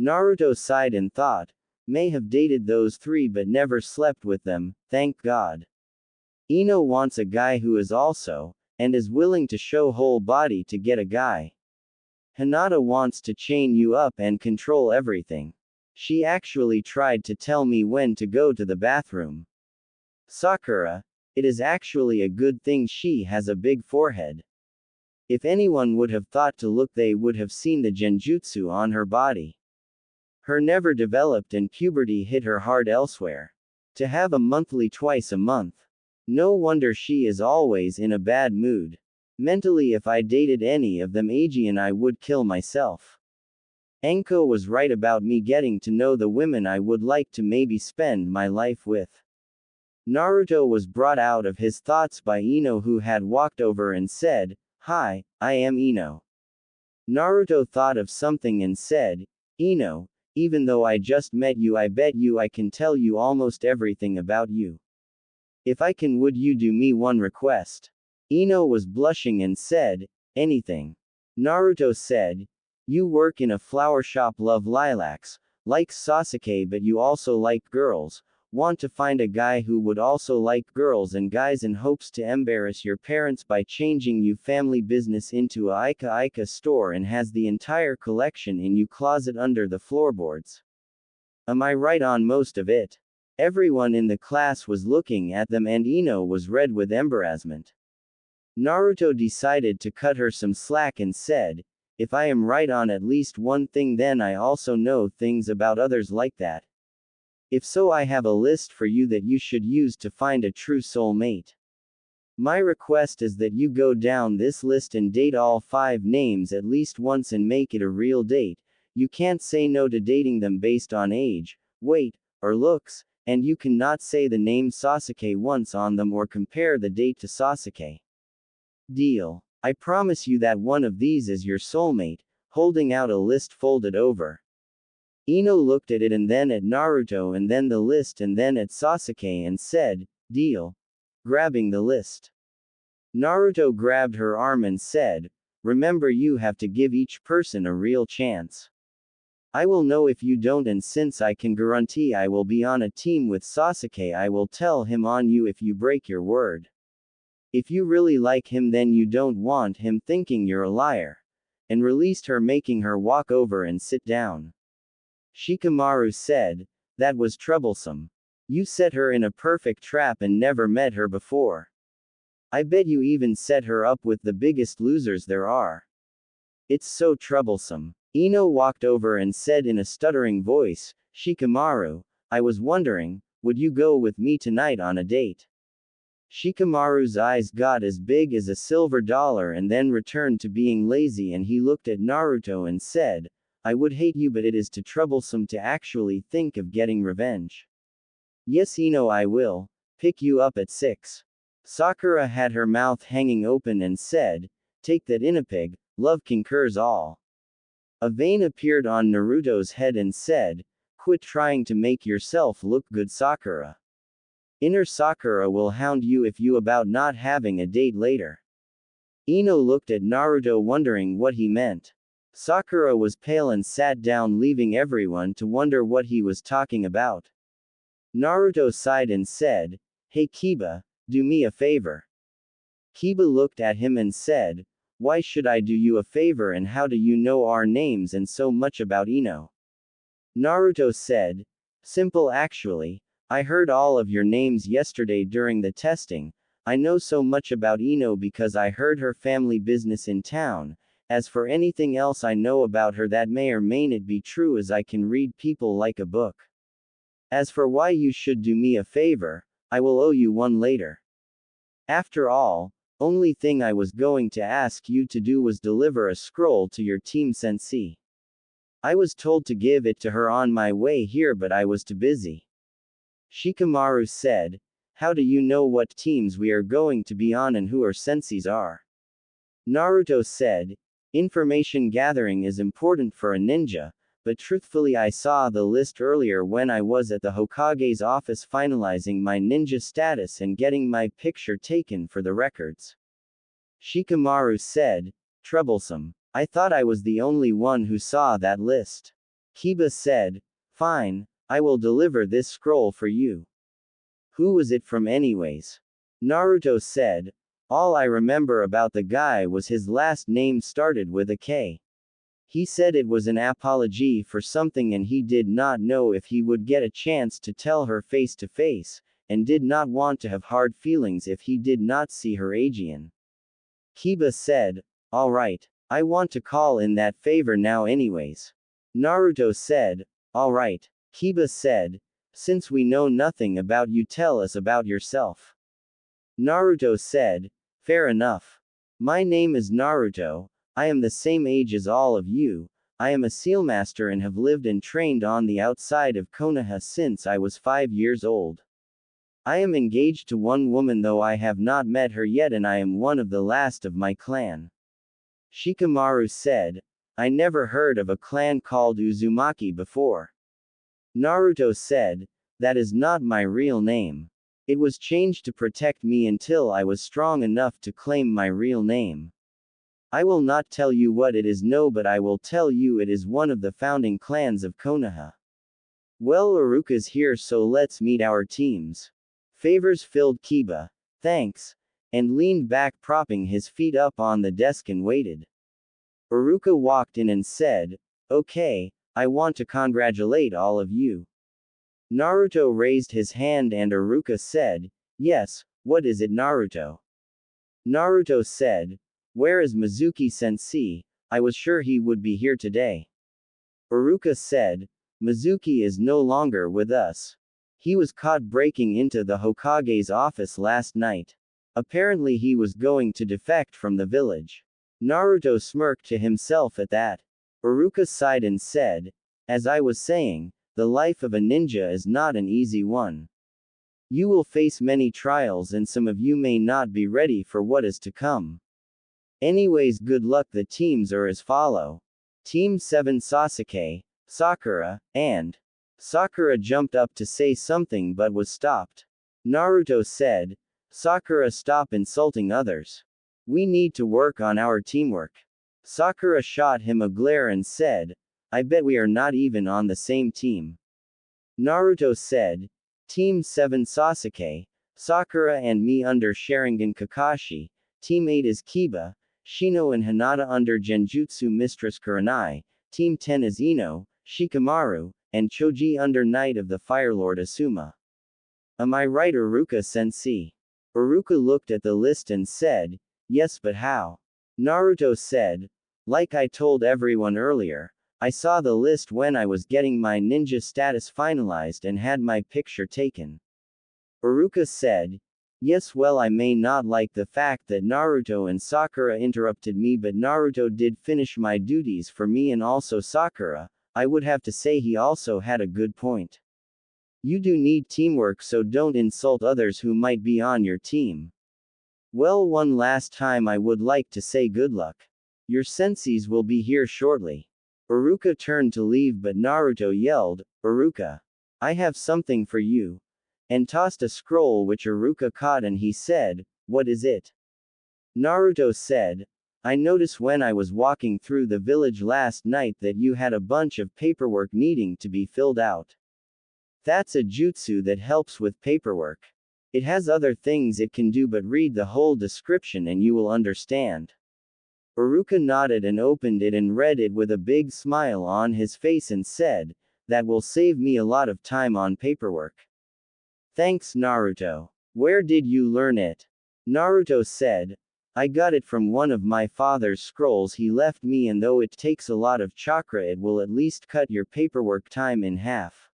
Speaker 1: Naruto sighed and thought, may have dated those 3 but never slept with them, thank God. Ino wants a guy who is also, and is willing to show whole body to get a guy. Hinata wants to chain you up and control everything. She actually tried to tell me when to go to the bathroom. Sakura, it is actually a good thing she has a big forehead. If anyone would have thought to look, they would have seen the genjutsu on her body. Her never developed and puberty hit her hard elsewhere. To have a monthly twice a month. No wonder she is always in a bad mood. Mentally, if I dated any of them, Aegean, I would kill myself. Anko was right about me getting to know the women I would like to maybe spend my life with. Naruto was brought out of his thoughts by Ino, who had walked over and said, "Hi, I am Ino." Naruto thought of something and said, "Ino, even though I just met you, I bet you I can tell you almost everything about you. If I can, would you do me one request?" Ino was blushing and said, "Anything." Naruto said, "You work in a flower shop, love lilacs, like Sasuke, but you also like girls. Want to find a guy who would also like girls and guys in hopes to embarrass your parents by changing you family business into a Ika store and has the entire collection in you closet under the floorboards. Am I right on most of it?" Everyone in the class was looking at them and Ino was red with embarrassment. Naruto decided to cut her some slack and said, "If I am right on at least one thing, then I also know things about others like that. If so, I have a list for you that you should use to find a true soulmate. My request is that you go down this list and date all 5 names at least once and make it a real date. You can't say no to dating them based on age, weight, or looks, and you cannot say the name Sasuke once on them or compare the date to Sasuke. Deal. I promise you that one of these is your soulmate," holding out a list folded over. Ino looked at it and then at Naruto and then the list and then at Sasuke and said, "Deal." Grabbing the list. Naruto grabbed her arm and said, "Remember, you have to give each person a real chance. I will know if you don't, and since I can guarantee I will be on a team with Sasuke, I will tell him on you if you break your word. If you really like him, then you don't want him thinking you're a liar." And released her, making her walk over and sit down. Shikamaru said, "That was troublesome. You set her in a perfect trap and never met her before. I bet you even set her up with the biggest losers there are. It's so troublesome." Ino walked over and said in a stuttering voice, "Shikamaru, I was wondering, would you go with me tonight on a date?" Shikamaru's eyes got as big as a silver dollar and then returned to being lazy, and he looked at Naruto and said, "I would hate you, but it is too troublesome to actually think of getting revenge." "Yes, Ino, I will. Pick you up at 6. Sakura had her mouth hanging open and said, "Take that, Inapig, love conquers all." A vein appeared on Naruto's head and said, "Quit trying to make yourself look good, Sakura. Inner Sakura will hound you if you about not having a date later." Ino looked at Naruto wondering what he meant. Sakura was pale and sat down, leaving everyone to wonder what he was talking about. Naruto sighed and said, "Hey Kiba, do me a favor." Kiba looked at him and said, "Why should I do you a favor, and how do you know our names and so much about Ino?" Naruto said, "Simple actually. I heard all of your names yesterday during the testing. I know so much about Ino because I heard her family business in town. As for anything else I know about her that may or may not be true, as I can read people like a book. As for why you should do me a favor, I will owe you one later. After all, only thing I was going to ask you to do was deliver a scroll to your team sensei. I was told to give it to her on my way here, but I was too busy." Shikamaru said, "How do you know what teams we are going to be on and who our senseis are?" Naruto said, "Information gathering is important for a ninja, but truthfully I saw the list earlier when I was at the Hokage's office finalizing my ninja status and getting my picture taken for the records." Shikamaru said, "Troublesome. I thought I was the only one who saw that list." Kiba said, "Fine, I will deliver this scroll for you." "Who was it from anyways?" Naruto said, "All I remember about the guy was his last name started with a K. He said it was an apology for something and he did not know if he would get a chance to tell her face to face, and did not want to have hard feelings if he did not see her again." Kiba said, "Alright. I want to call in that favor now anyways." Naruto said, "Alright." Kiba said, "Since we know nothing about you, tell us about yourself." Naruto said, "Fair enough. My name is Naruto. I am the same age as all of you. I am a sealmaster and have lived and trained on the outside of Konoha since I was 5 years old. I am engaged to one woman, though I have not met her yet, and I am one of the last of my clan." Shikamaru said, "I never heard of a clan called Uzumaki before." Naruto said, "That is not my real name. It was changed to protect me until I was strong enough to claim my real name. I will not tell you what it is, no, but I will tell you it is one of the founding clans of Konoha." "Well, Iruka's here, so let's meet our teams." Favors filled Kiba, "Thanks," and leaned back, propping his feet up on the desk and waited. Iruka walked in and said, "Okay, I want to congratulate all of you." Naruto raised his hand and Iruka said, "Yes, what is it, Naruto?" Naruto said, "Where is Mizuki-sensei? I was sure he would be here today." Iruka said, "Mizuki is no longer with us. He was caught breaking into the Hokage's office last night. Apparently he was going to defect from the village." Naruto smirked to himself at that. Iruka sighed and said, "As I was saying, the life of a ninja is not an easy one. You will face many trials and some of you may not be ready for what is to come. Anyways, good luck." The teams are as follow. Team 7 Sasuke, Sakura, and Sakura jumped up to say something but was stopped. Naruto said, "Sakura, stop insulting others. We need to work on our teamwork." Sakura shot him a glare and said, "I bet we are not even on the same team." Naruto said, "Team 7 Sasuke, Sakura and me under Sharingan Kakashi. Team 8 is Kiba, Shino and Hinata under Genjutsu Mistress Kurenai. Team 10 is Ino, Shikamaru, and Choji under Knight of the Firelord Asuma. Am I right, Iruka-sensei?" Iruka looked at the list and said, "Yes, but how?" Naruto said, "Like I told everyone earlier, I saw the list when I was getting my ninja status finalized and had my picture taken." Iruka said, "Yes, well, I may not like the fact that Naruto and Sakura interrupted me, but Naruto did finish my duties for me, and also Sakura, I would have to say he also had a good point. You do need teamwork, so don't insult others who might be on your team. Well, one last time I would like to say good luck. Your senseis will be here shortly." Iruka turned to leave but Naruto yelled, "Iruka! I have something for you," and tossed a scroll which Iruka caught and he said, "What is it?" Naruto said, "I noticed when I was walking through the village last night that you had a bunch of paperwork needing to be filled out. That's a jutsu that helps with paperwork. It has other things it can do, but read the whole description and you will understand." Iruka nodded and opened it and read it with a big smile on his face and said, "That will save me a lot of time on paperwork." "Thanks, Naruto. Where did you learn it?" Naruto said, "I got it from one of my father's scrolls he left me, and though it takes a lot of chakra, it will at least cut your paperwork time in half.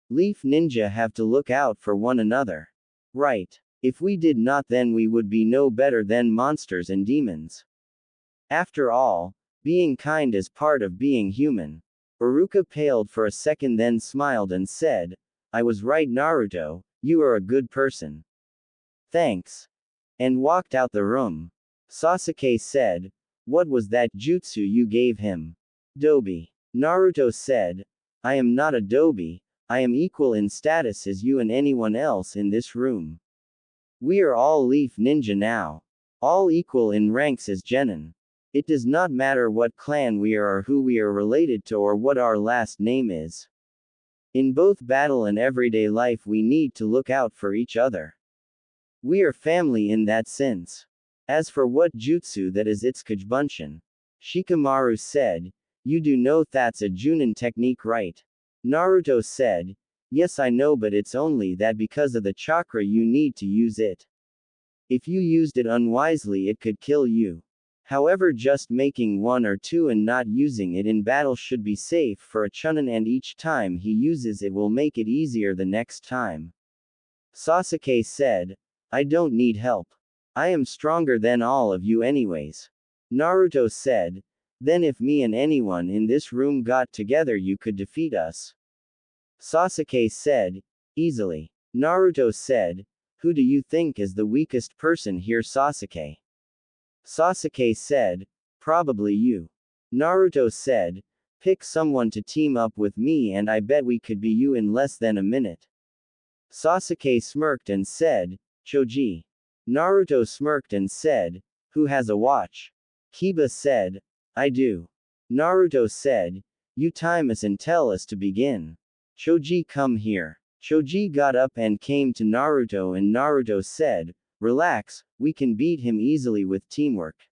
Speaker 1: Leaf Ninja have to look out for one another. Right. If we did not, then we would be no better than monsters and demons. After all, being kind is part of being human." Iruka paled for a second, then smiled and said, "I was right, Naruto, you are a good person. Thanks." And walked out the room. Sasuke said, "What was that jutsu you gave him?" "Dobi." Naruto said, "I am not a dobi, I am equal in status as you and anyone else in this room. We are all Leaf Ninja now. All equal in ranks as genin. It does not matter what clan we are or who we are related to or what our last name is. In both battle and everyday life we need to look out for each other. We are family in that sense. As for what jutsu that is, it's Kajbunshin." Shikamaru said, "You do know that's a Junin technique, right?" Naruto said, "Yes, I know, but it's only that because of the chakra you need to use it. If you used it unwisely it could kill you. However, just making one or two and not using it in battle should be safe for a Chunin, and each time he uses it will make it easier the next time." Sasuke said, "I don't need help. I am stronger than all of you anyways." Naruto said, "Then if me and anyone in this room got together you could defeat us." Sasuke said, "Easily." Naruto said, "Who do you think is the weakest person here, Sasuke?" Sasuke said, "Probably you." Naruto said, "Pick someone to team up with me and I bet we could be you in less than a minute." Sasuke smirked and said, "Choji." Naruto smirked and said, "Who has a watch?" Kiba said, "I do." Naruto said, "You time us and tell us to begin." Choji, come here. Choji got up and came to Naruto and Naruto said, "Relax, we can beat him easily with teamwork.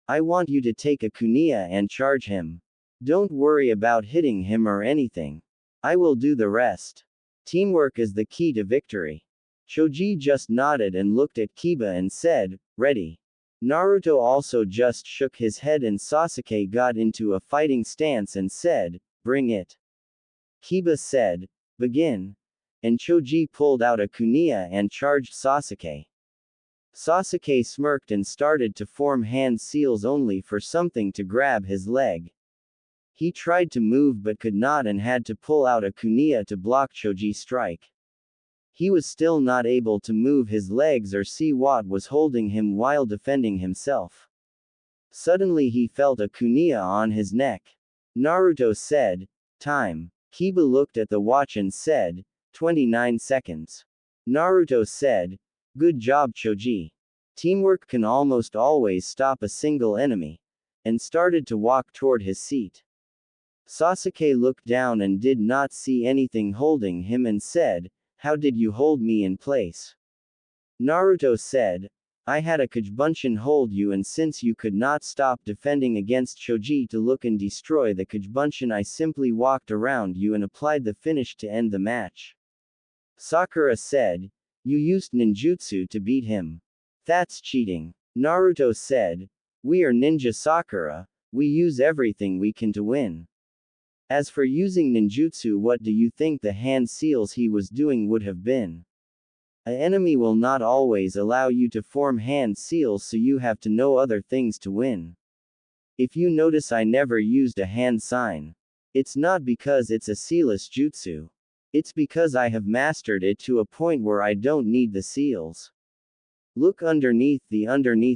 Speaker 1: I want you to take a kunai and charge him. Don't worry about hitting him or anything. I will do the rest. Teamwork is the key to victory." Choji just nodded and looked at Kiba and said, "Ready." Naruto also just shook his head and Sasuke got into a fighting stance and said, "Bring it." Kiba said, "Begin." And Choji pulled out a kunai and charged Sasuke. Sasuke smirked and started to form hand seals only for something to grab his leg. He tried to move but could not and had to pull out a kunai to block Choji's strike. He was still not able to move his legs or see what was holding him while defending himself. Suddenly he felt a kunai on his neck. Naruto said, "Time." Kiba looked at the watch and said, 29 seconds. Naruto said, "Good job, Choji. Teamwork can almost always stop a single enemy," and started to walk toward his seat. Sasuke looked down and did not see anything holding him and said, "How did you hold me in place?" Naruto said, "I had a Kajbunshin hold you, and since you could not stop defending against Choji to look and destroy the Kajbunshin, I simply walked around you and applied the finish to end the match." Sakura said, "You used ninjutsu to beat him. That's cheating." Naruto said, "We are Ninja Sakura, we use everything we can to win. As for using ninjutsu, what do you think the hand seals he was doing would have been? An enemy will not always allow you to form hand seals, so you have to know other things to win. If you notice, I never used a hand sign. It's not because it's a sealless jutsu. It's because I have mastered it to a point where I don't need the seals. Look underneath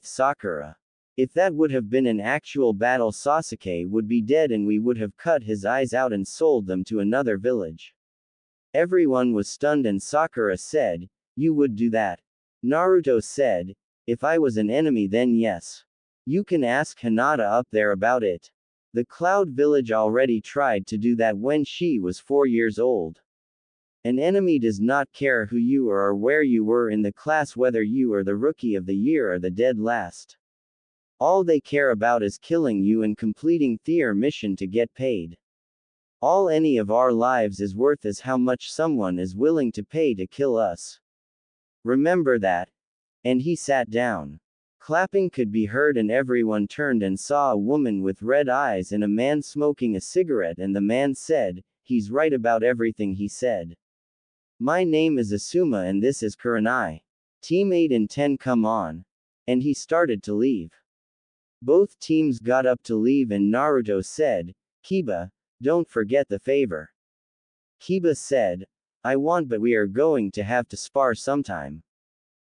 Speaker 1: Sakura." If that would have been an actual battle, Sasuke would be dead and we would have cut his eyes out and sold them to another village. Everyone was stunned and Sakura said, "You would do that?" Naruto said, "If I was an enemy then yes. You can ask Hinata up there about it. The Cloud Village already tried to do that when she was 4 years old. An enemy does not care who you are or where you were in the class, whether you are the rookie of the year or the dead last. All they care about is killing you and completing their mission to get paid. All any of our lives is worth is how much someone is willing to pay to kill us. Remember that." And he sat down. Clapping could be heard and everyone turned and saw a woman with red eyes and a man smoking a cigarette, and the man said, "He's right about everything he said. My name is Asuma and this is Kurenai. Team 8 and 10 come on." And he started to leave. Both teams got up to leave and Naruto said, "Kiba, don't forget the favor." Kiba said, "I want, but we are going to have to spar sometime."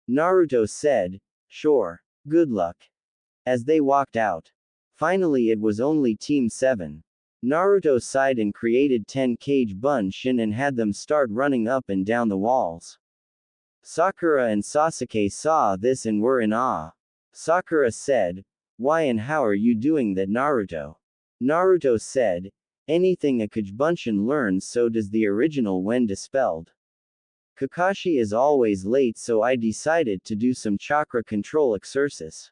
Speaker 1: Naruto said, "Sure. Good luck." As they walked out. Finally it was only Team 7. Naruto sighed and created 10 cage bunshin and had them start running up and down the walls. Sakura and Sasuke saw this and were in awe. Sakura said, "Why and how are you doing that, Naruto?" Naruto said, "Anything a Kage-bunshin learns, so does the original when dispelled. Kakashi is always late, so I decided to do some chakra control exercise.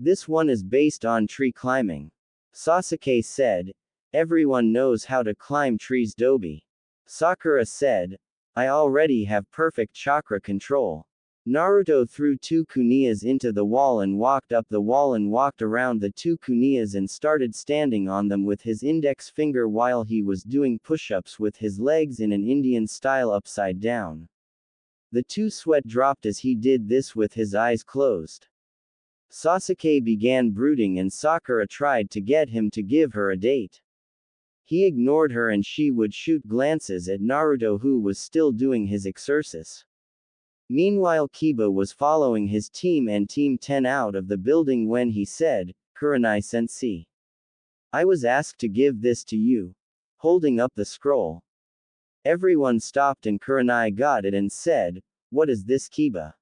Speaker 1: This one is based on tree climbing." Sasuke said, "Everyone knows how to climb trees, Dobi." Sakura said, "I already have perfect chakra control." Naruto threw 2 kuniyas into the wall and walked up the wall and walked around the 2 kuniyas and started standing on them with his index finger while he was doing push-ups with his legs in an Indian style upside down. The 2 sweat dropped as he did this with his eyes closed. Sasuke began brooding and Sakura tried to get him to give her a date. He ignored her and she would shoot glances at Naruto, who was still doing his exercise. Meanwhile Kiba was following his team and Team 10 out of the building when he said, "Kurenai-sensei. I was asked to give this to you." Holding up the scroll. Everyone stopped and Kurenai got it and said, "What is this, Kiba?"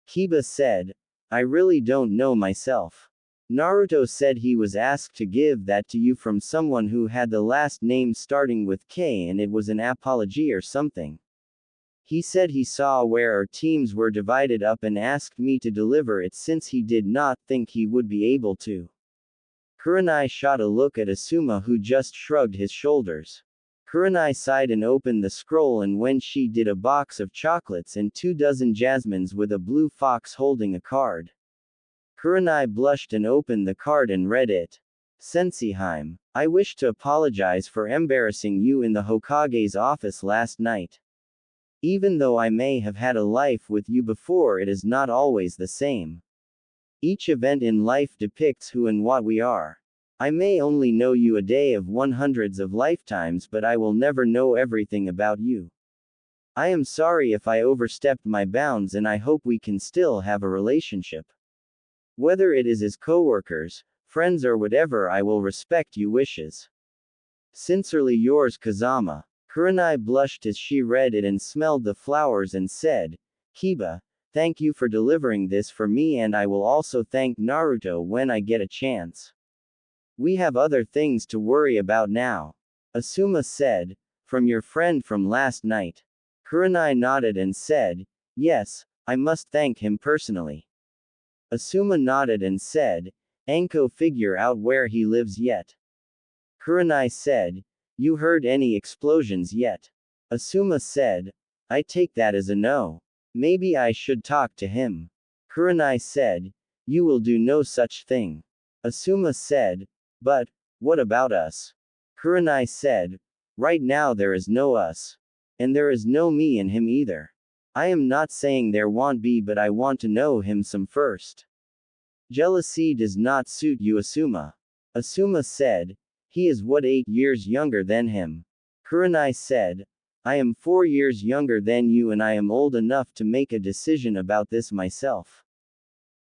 Speaker 1: Kiba said, "I really don't know myself. Naruto said he was asked to give that to you from someone who had the last name starting with K and it was an apology or something. He said he saw where our teams were divided up and asked me to deliver it since he did not think he would be able to." Kurenai shot a look at Asuma, who just shrugged his shoulders. Kurenai sighed and opened the scroll, and when she did, a box of chocolates and 24 jasmines with a blue fox holding a card. Kurenai blushed and opened the card and read it. "Senseiheim, I wish to apologize for embarrassing you in the Hokage's office last night. Even though I may have had a life with you before, it is not always the same. Each event in life depicts who and what we are. I may only know you a day of 100s of lifetimes, but I will never know everything about you. I am sorry if I overstepped my bounds and I hope we can still have a relationship. Whether it is as coworkers, friends or whatever, I will respect your wishes. Sincerely yours, Kazama." Kurenai blushed as she read it and smelled the flowers and said, "Kiba, thank you for delivering this for me, and I will also thank Naruto when I get a chance. We have other things to worry about now." Asuma said, "From your friend from last night?" Kurenai nodded and said, "Yes, I must thank him personally." Asuma nodded and said, "Anko figure out where he lives yet?" Kurenai said, "You heard any explosions yet?" Asuma said, "I take that as a no. Maybe I should talk to him." Kurenai said, "You will do no such thing." Asuma said, "But, what about us?" Kurenai said, "Right now there is no us. And there is no me and him either. I am not saying there won't be, but I want to know him some first." Jealousy does not suit you, Asuma. Asuma said, "He is what, 8 years younger than him?" Kurenai said, "I am 4 years younger than you and I am old enough to make a decision about this myself.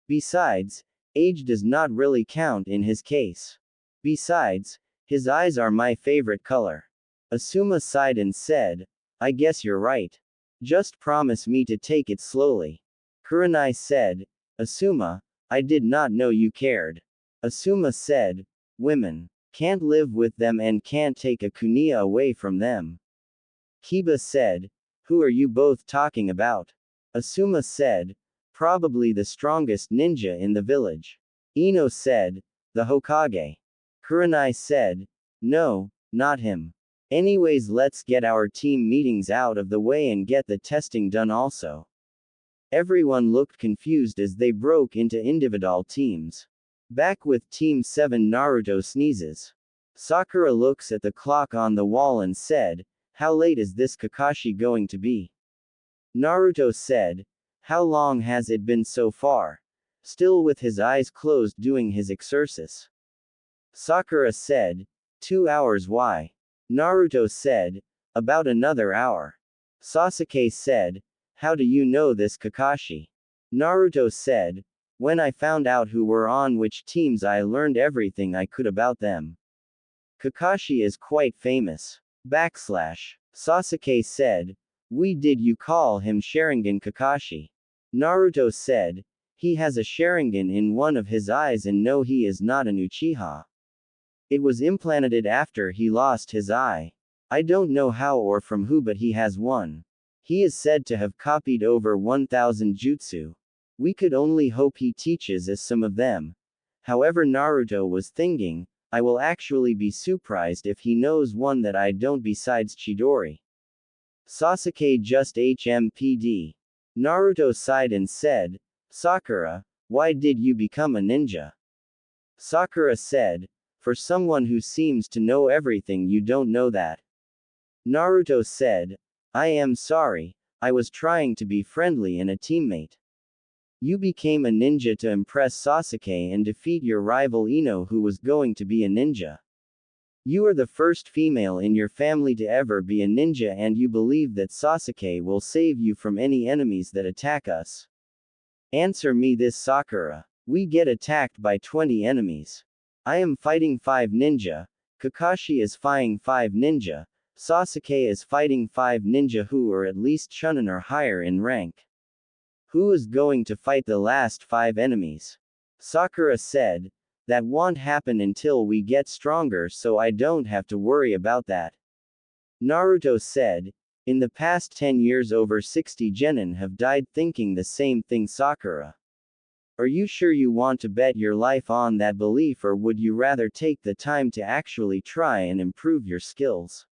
Speaker 1: Besides, Age does not really count in his case. Besides, his eyes are my favorite color. Asuma sighed and said, I guess you're right. Just promise me to take it slowly. Kurenai said, Asuma, I did not know you cared. Asuma said, women. Can't live with them and can't take a kunia away from them. Kiba said, who are you both talking about? Asuma said, probably the strongest ninja in the village. Ino said, the Hokage. Kurenai said, no, not him. Anyways, let's get our team meetings out of the way and get the testing done also. Everyone looked confused as they broke into individual teams. Back with Team 7, Naruto sneezes. Sakura looks at the clock on the wall and said, how late is this Kakashi going to be? Naruto said, how long has it been so far? Still with his eyes closed doing his exercise. Sakura said, 2 hours. Why? Naruto said, about another hour. Sasuke said, how do you know this Kakashi? Naruto said, when I found out who were on which teams I learned everything I could about them. Kakashi is quite famous. Sasuke said, did you call him Sharingan Kakashi? Naruto said, he has a Sharingan in one of his eyes and no, he is not an Uchiha. It was implanted after he lost his eye. I don't know how or from who, but he has one. He is said to have copied over 1000 jutsu. We could only hope he teaches us some of them. However, Naruto was thinking, I will actually be surprised if he knows one that I don't besides Chidori. Sasuke just HMPD. Naruto sighed and said, Sakura, why did you become a ninja? Sakura said, for someone who seems to know everything, you don't know that. Naruto said, I am sorry, I was trying to be friendly and a teammate. You became a ninja to impress Sasuke and defeat your rival Ino, who was going to be a ninja. You are the first female in your family to ever be a ninja, and you believe that Sasuke will save you from any enemies that attack us. Answer me this, Sakura. We get attacked by 20 enemies. I am fighting 5 ninja, Kakashi is fighting 5 ninja, Sasuke is fighting 5 ninja who are at least Chunin or higher in rank. Who is going to fight the last 5 enemies? Sakura said, that won't happen until we get stronger, so I don't have to worry about that. Naruto said, in the past 10 years over 60 genin have died thinking the same thing. Sakura. Are you sure you want to bet your life on that belief, or would you rather take the time to actually try and improve your skills?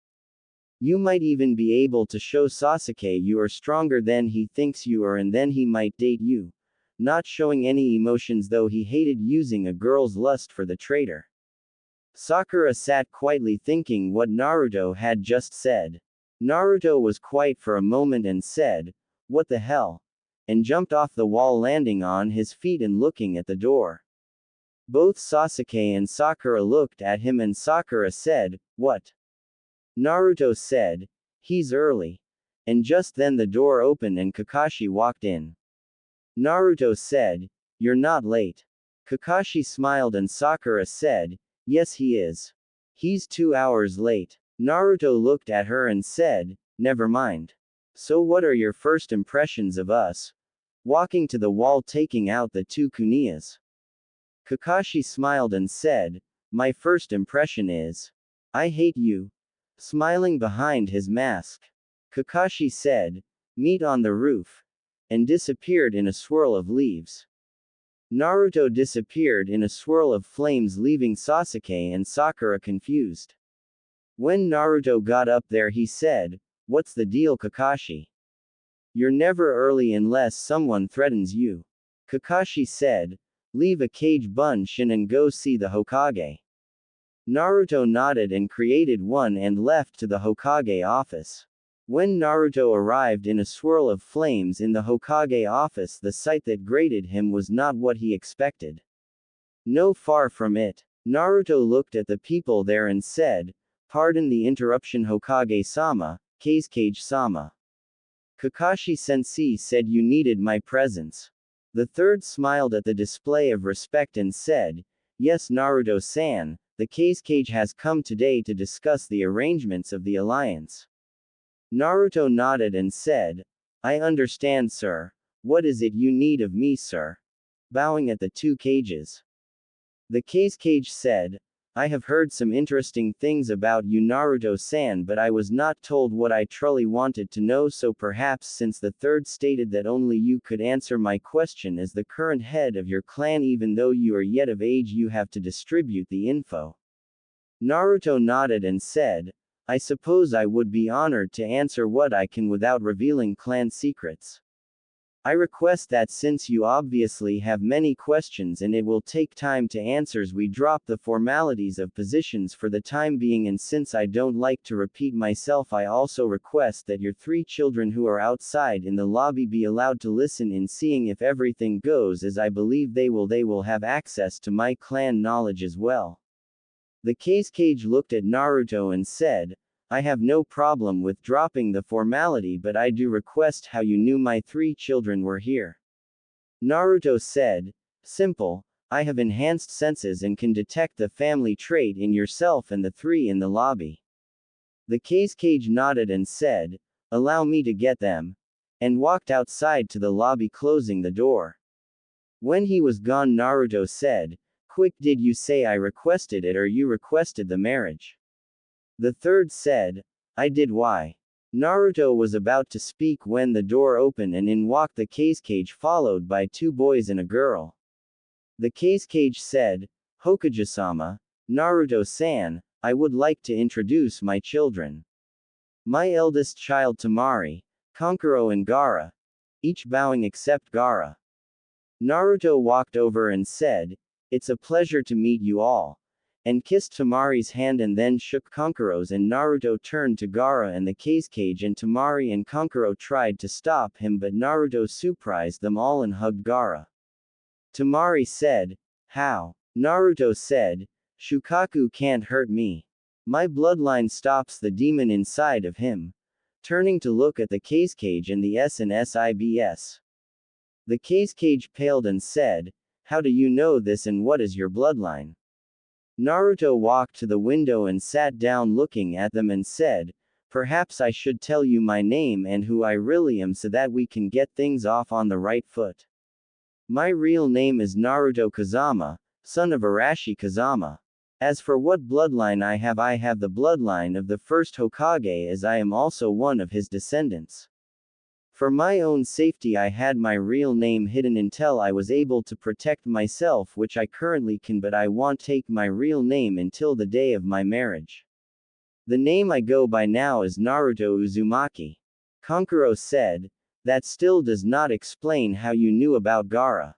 Speaker 1: You might even be able to show Sasuke you are stronger than he thinks you are, and then he might date you. Not showing any emotions, though he hated using a girl's lust for the traitor. Sakura sat quietly thinking what Naruto had just said. Naruto was quiet for a moment and said, what the hell? And jumped off the wall, landing on his feet and looking at the door. Both Sasuke and Sakura looked at him, and Sakura said, what? Naruto said, he's early. And just then the door opened and Kakashi walked in. Naruto said, you're not late. Kakashi smiled and Sakura said, yes he is. He's 2 hours late. Naruto looked at her and said, never mind. So what are your first impressions of us? Walking to the wall taking out the 2 kuniyas. Kakashi smiled and said, my first impression is, I hate you. Smiling behind his mask. Kakashi said, meet on the roof. And disappeared in a swirl of leaves. Naruto disappeared in a swirl of flames, leaving Sasuke and Sakura confused. When Naruto got up there, he said, what's the deal, Kakashi? You're never early unless someone threatens you. Kakashi said, leave a cage bunshin and go see the Hokage. Naruto nodded and created one and left to the Hokage office. When Naruto arrived in a swirl of flames in the Hokage office, the sight that greeted him was not what he expected. No, far from it. Naruto looked at the people there and said, pardon the interruption, Hokage-sama, Kazekage-sama. Kakashi-sensei said you needed my presence. The third smiled at the display of respect and said, "Yes, Naruto-san, the cage has come today to discuss the arrangements of the alliance." Naruto nodded and said, "I understand, sir. What is it you need of me, sir?" Bowing at the two cages. The cage said, "I have heard some interesting things about you, Naruto-san, but I was not told what I truly wanted to know, so perhaps since the third stated that only you could answer my question as the current head of your clan, even though you are yet of age, you have to distribute the info." Naruto nodded and said, "I suppose I would be honored to answer what I can without revealing clan secrets. I request that since you obviously have many questions and it will take time to answers, we drop the formalities of positions for the time being, and since I don't like to repeat myself, I also request that your three children who are outside in the lobby be allowed to listen in, seeing if everything goes as I believe they will have access to my clan knowledge as well." The cage looked at Naruto and said, "I have no problem with dropping the formality, but I do request how you knew my three children were here." Naruto said, "Simple, I have enhanced senses and can detect the family trait in yourself and the three in the lobby." The cage nodded and said, "Allow me to get them," and walked outside to the lobby, closing the door. When he was gone, Naruto said, "Quick, did you say I requested it or you requested the marriage?" The third said, "I did." Why? Naruto was about to speak when the door opened and in walked the cage followed by two boys and a girl. The cage said, "Hokage-sama, Naruto-san, I would like to introduce my children. My eldest child Temari, Kankuro and Gaara." Each bowing except Gaara. Naruto walked over and said, "It's a pleasure to meet you all," and kissed Temari's hand and then shook Kankuro's, and Naruto turned to Gaara and the cage, and Temari and Kankuro tried to stop him, but Naruto surprised them all and hugged Gaara. Temari said, "How?" Naruto said, "Shukaku can't hurt me. My bloodline stops the demon inside of him." Turning to look at the cage and the SNSIBS. The cage paled and said, "How do you know this and what is your bloodline?" Naruto walked to the window and sat down looking at them and said, "Perhaps I should tell you my name and who I really am so that we can get things off on the right foot. My real name is Naruto Kazama, son of Arashi Kazama. As for what bloodline I have the bloodline of the first Hokage, as I am also one of his descendants. For my own safety I had my real name hidden until I was able to protect myself, which I currently can, but I won't take my real name until the day of my marriage. The name I go by now is Naruto Uzumaki." Kankuro said, "That still does not explain how you knew about Gaara."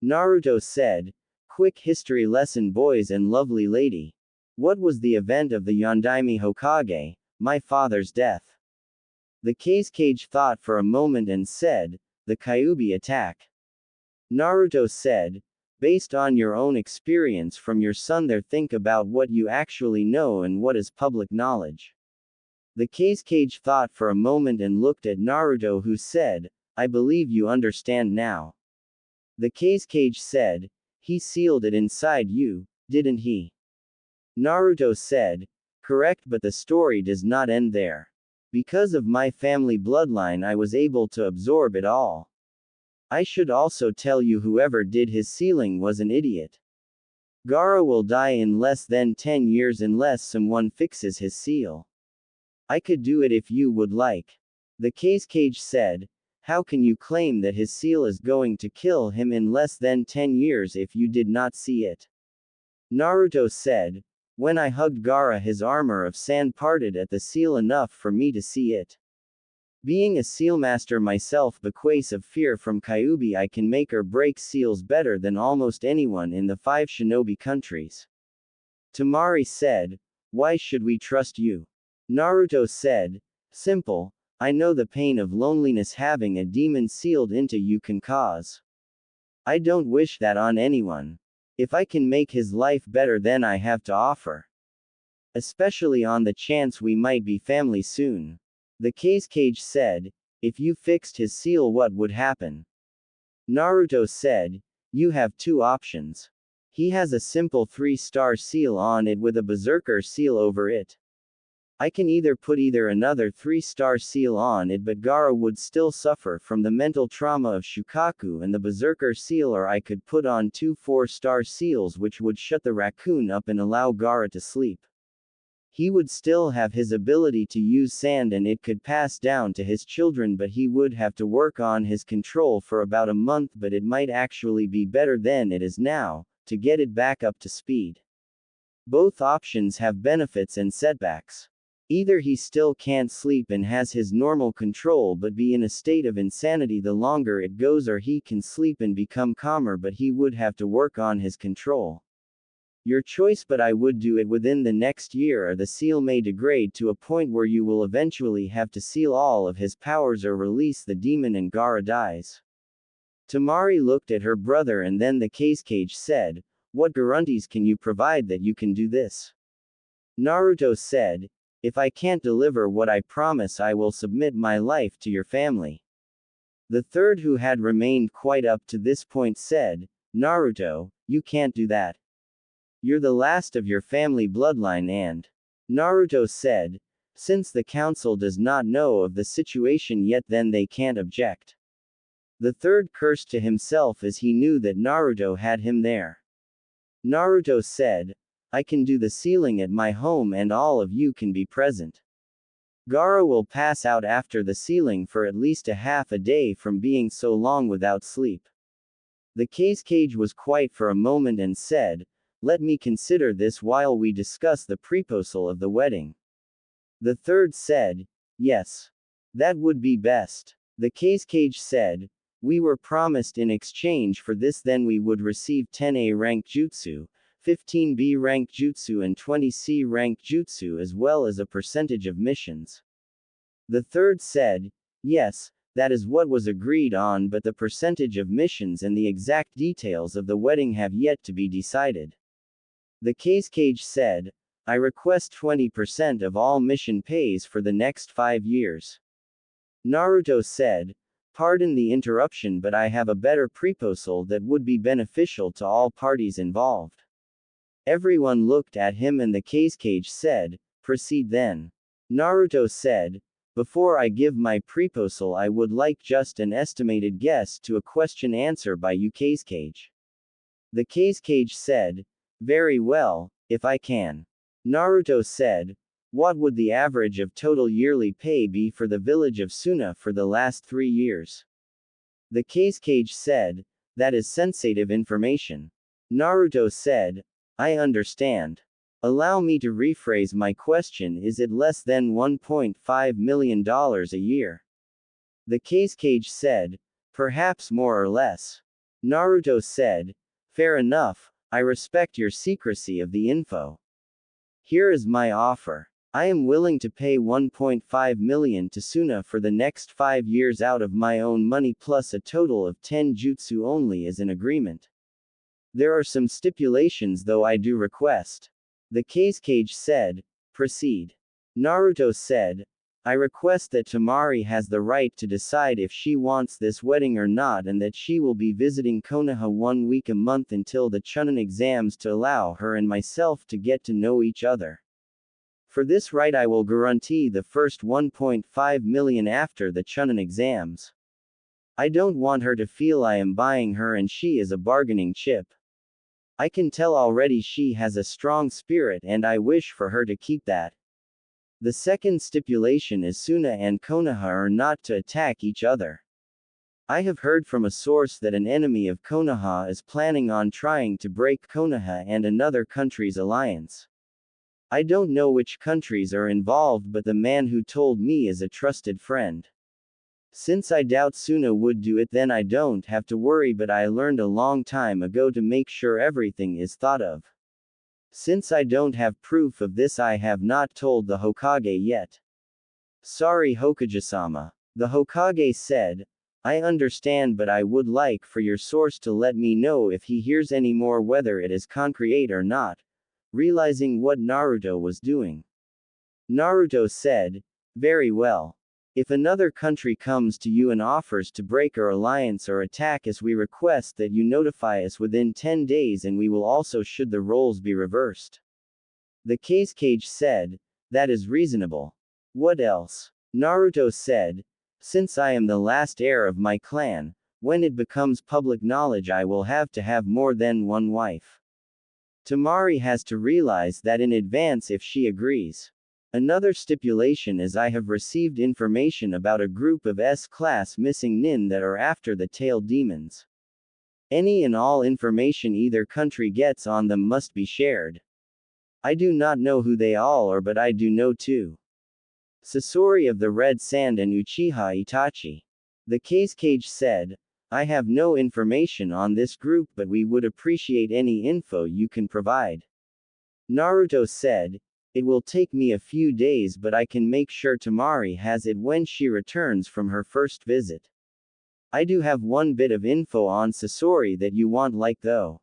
Speaker 1: Naruto said, "Quick history lesson, boys and lovely lady. What was the event of the Yondaime Hokage, my father's death?" The cage thought for a moment and said, "The Kyuubi attack." Naruto said, "Based on your own experience from your son there, think about what you actually know and what is public knowledge." The cage thought for a moment and looked at Naruto, who said, "I believe you understand now." The cage said, "He sealed it inside you, didn't he?" Naruto said, "Correct, but the story does not end there. Because of my family bloodline I was able to absorb it all. I should also tell you whoever did his sealing was an idiot. Gaara will die in less than 10 years unless someone fixes his seal. I could do it if you would like." The cage said, "How can you claim that his seal is going to kill him in less than 10 years if you did not see it?" Naruto said, "When I hugged Gaara his armor of sand parted at the seal enough for me to see it. Being a sealmaster myself, because of fear from Kyuubi I can make or break seals better than almost anyone in the 5 shinobi countries." Temari said, "Why should we trust you?" Naruto said, "Simple, I know the pain of loneliness having a demon sealed into you can cause. I don't wish that on anyone. If I can make his life better, then I have to offer. Especially on the chance we might be family soon." The cage said, "If you fixed his seal, what would happen?" Naruto said, "You have two options. He has a simple 3-star seal on it with a berserker seal over it. I can either put another 3-star seal on it, but Gaara would still suffer from the mental trauma of Shukaku and the berserker seal, or I could put on 2 4-star seals which would shut the raccoon up and allow Gaara to sleep. He would still have his ability to use sand and it could pass down to his children, but he would have to work on his control for about a month, but it might actually be better than it is now, to get it back up to speed. Both options have benefits and setbacks. Either he still can't sleep and has his normal control but be in a state of insanity the longer it goes, or he can sleep and become calmer but he would have to work on his control. Your choice, but I would do it within the next year, or the seal may degrade to a point where you will eventually have to seal all of his powers or release the demon and Gaara dies." Temari looked at her brother and then the cage said, "What guarantees can you provide that you can do this?" Naruto said, "If I can't deliver what I promise, I will submit my life to your family." The third, who had remained quiet up to this point, said, "Naruto, you can't do that. You're the last of your family bloodline and..." Naruto said, "Since the council does not know of the situation yet, then they can't object." The third cursed to himself as he knew that Naruto had him there. Naruto said, "I can do the sealing at my home and all of you can be present. Gaara will pass out after the sealing for at least a half a day from being so long without sleep." The cage was quiet for a moment and said, "Let me consider this while we discuss the proposal of the wedding." The third said, "Yes. That would be best." The cage said, "We were promised in exchange for this then we would receive 10A rank jutsu, 15B rank jutsu and 20C rank jutsu, as well as a percentage of missions." The third said, "Yes, that is what was agreed on, but the percentage of missions and the exact details of the wedding have yet to be decided." The cage said, "I request 20% of all mission pays for the next 5 years. Naruto said, "Pardon the interruption, but I have a better proposal that would be beneficial to all parties involved." Everyone looked at him and the cage said, "Proceed then." Naruto said, "Before I give my proposal, I would like just an estimated guess to a question answer by you cage." The cage said, "Very well, if I can." Naruto said, "What would the average of total yearly pay be for the village of Suna for the last 3 years?" The cage said, "That is sensitive information." Naruto said, "I understand. Allow me to rephrase my question. Is it less than $1.5 million a year?" The cage said, "Perhaps more or less." Naruto said, "Fair enough, I respect your secrecy of the info. Here is my offer. I am willing to pay 1.5 million to Suna for the next 5 years out of my own money plus a total of 10 jutsu only as an agreement. There are some stipulations though I do request." The cage said, "Proceed." Naruto said, "I request that Temari has the right to decide if she wants this wedding or not, and that she will be visiting Konoha 1 week a month until the Chunin exams to allow her and myself to get to know each other. For this right I will guarantee the first 1.5 million after the Chunin exams. I don't want her to feel I am buying her and she is a bargaining chip. I can tell already she has a strong spirit and I wish for her to keep that. The second stipulation is Suna and Konoha are not to attack each other. I have heard from a source that an enemy of Konoha is planning on trying to break Konoha and another country's alliance. I don't know which countries are involved, but the man who told me is a trusted friend. Since I doubt Suna would do it, then I don't have to worry, but I learned a long time ago to make sure everything is thought of. Since I don't have proof of this, I have not told the Hokage yet." "Sorry Hokage-sama." The Hokage said, "I understand, but I would like for your source to let me know if he hears any more, whether it is concrete or not," realizing what Naruto was doing. Naruto said, "Very well. If another country comes to you and offers to break our alliance or attack us, we request that you notify us within 10 days and we will also should the roles be reversed. The Kage said, that is reasonable. What else? Naruto said, since I am the last heir of my clan, when it becomes public knowledge I will have to have more than one wife. Temari has to realize that in advance if she agrees. Another stipulation is I have received information about a group of S-class missing nin that are after the tailed demons. Any and all information either country gets on them must be shared. I do not know who they all are, but I do know two. Sasori of the Red Sand and Uchiha Itachi. The Kage said, I have no information on this group, but we would appreciate any info you can provide. Naruto said, it will take me a few days, but I can make sure Temari has it when she returns from her first visit. I do have one bit of info on Sasori that you want like though.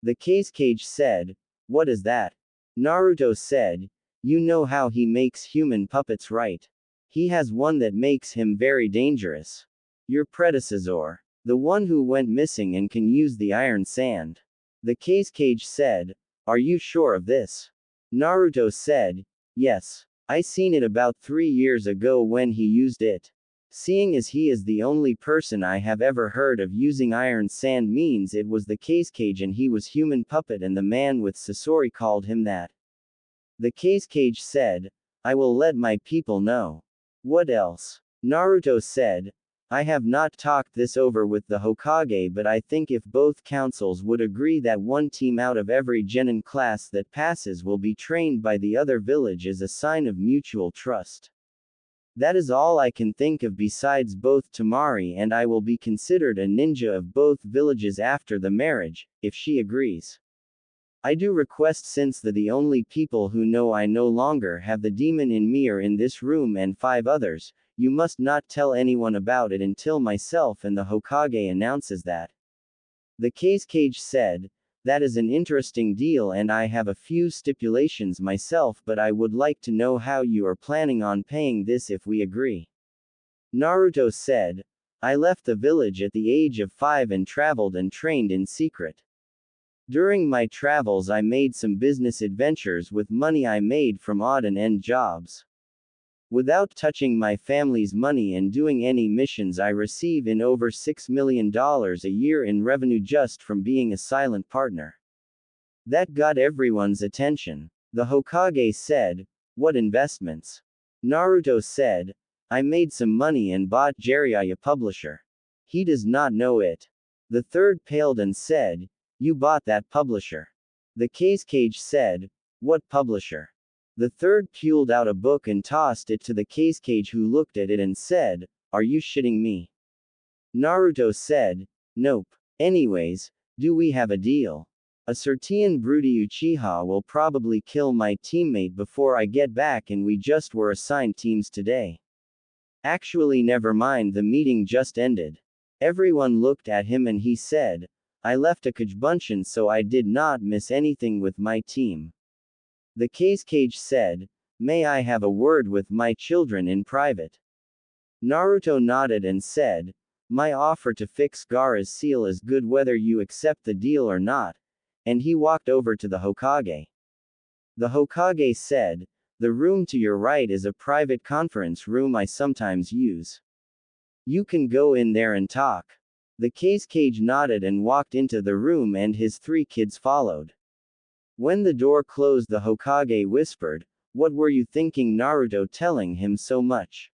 Speaker 1: The Kage said, what is that? Naruto said, you know how he makes human puppets, right? He has one that makes him very dangerous. Your predecessor. The one who went missing and can use the iron sand. The Kage said, are you sure of this? Naruto said, yes. I seen it about 3 years ago when he used it. Seeing as he is the only person I have ever heard of using iron sand means it was the Kage and he was human puppet and the man with Sasori called him that. The Kage said, I will let my people know. What else? Naruto said, I have not talked this over with the Hokage, but I think if both councils would agree that one team out of every genin class that passes will be trained by the other village is a sign of mutual trust. That is all I can think of besides both Temari and I will be considered a ninja of both villages after the marriage, if she agrees. I do request, since the only people who know I no longer have the demon in me are in this room and 5 others, you must not tell anyone about it until myself and the Hokage announces that. The Kage said, that is an interesting deal and I have a few stipulations myself, but I would like to know how you are planning on paying this if we agree. Naruto said, I left the village at the age of 5 and traveled and trained in secret. During my travels I made some business adventures with money I made from odd and end jobs. Without touching my family's money and doing any missions, I receive in over $6 million a year in revenue just from being a silent partner. That got everyone's attention. The Hokage said, what investments? Naruto said, I made some money and bought Jiraiya publisher. He does not know it. The third paled and said, you bought that publisher. The Kage said, what publisher? The third pulled out a book and tossed it to the Kage, who looked at it and said, are you shitting me? Naruto said, nope. Anyways, do we have a deal? A certain broody Uchiha will probably kill my teammate before I get back and we just were assigned teams today. Actually never mind, the meeting just ended. Everyone looked at him and he said, I left a Kajbunshin so I did not miss anything with my team. The Kage said, may I have a word with my children in private? Naruto nodded and said, my offer to fix Gaara's seal is good whether you accept the deal or not, and he walked over to the Hokage. The Hokage said, the room to your right is a private conference room I sometimes use. You can go in there and talk. The Kage nodded and walked into the room and his 3 kids followed. When the door closed, the Hokage whispered, what were you thinking, Naruto, telling him so much?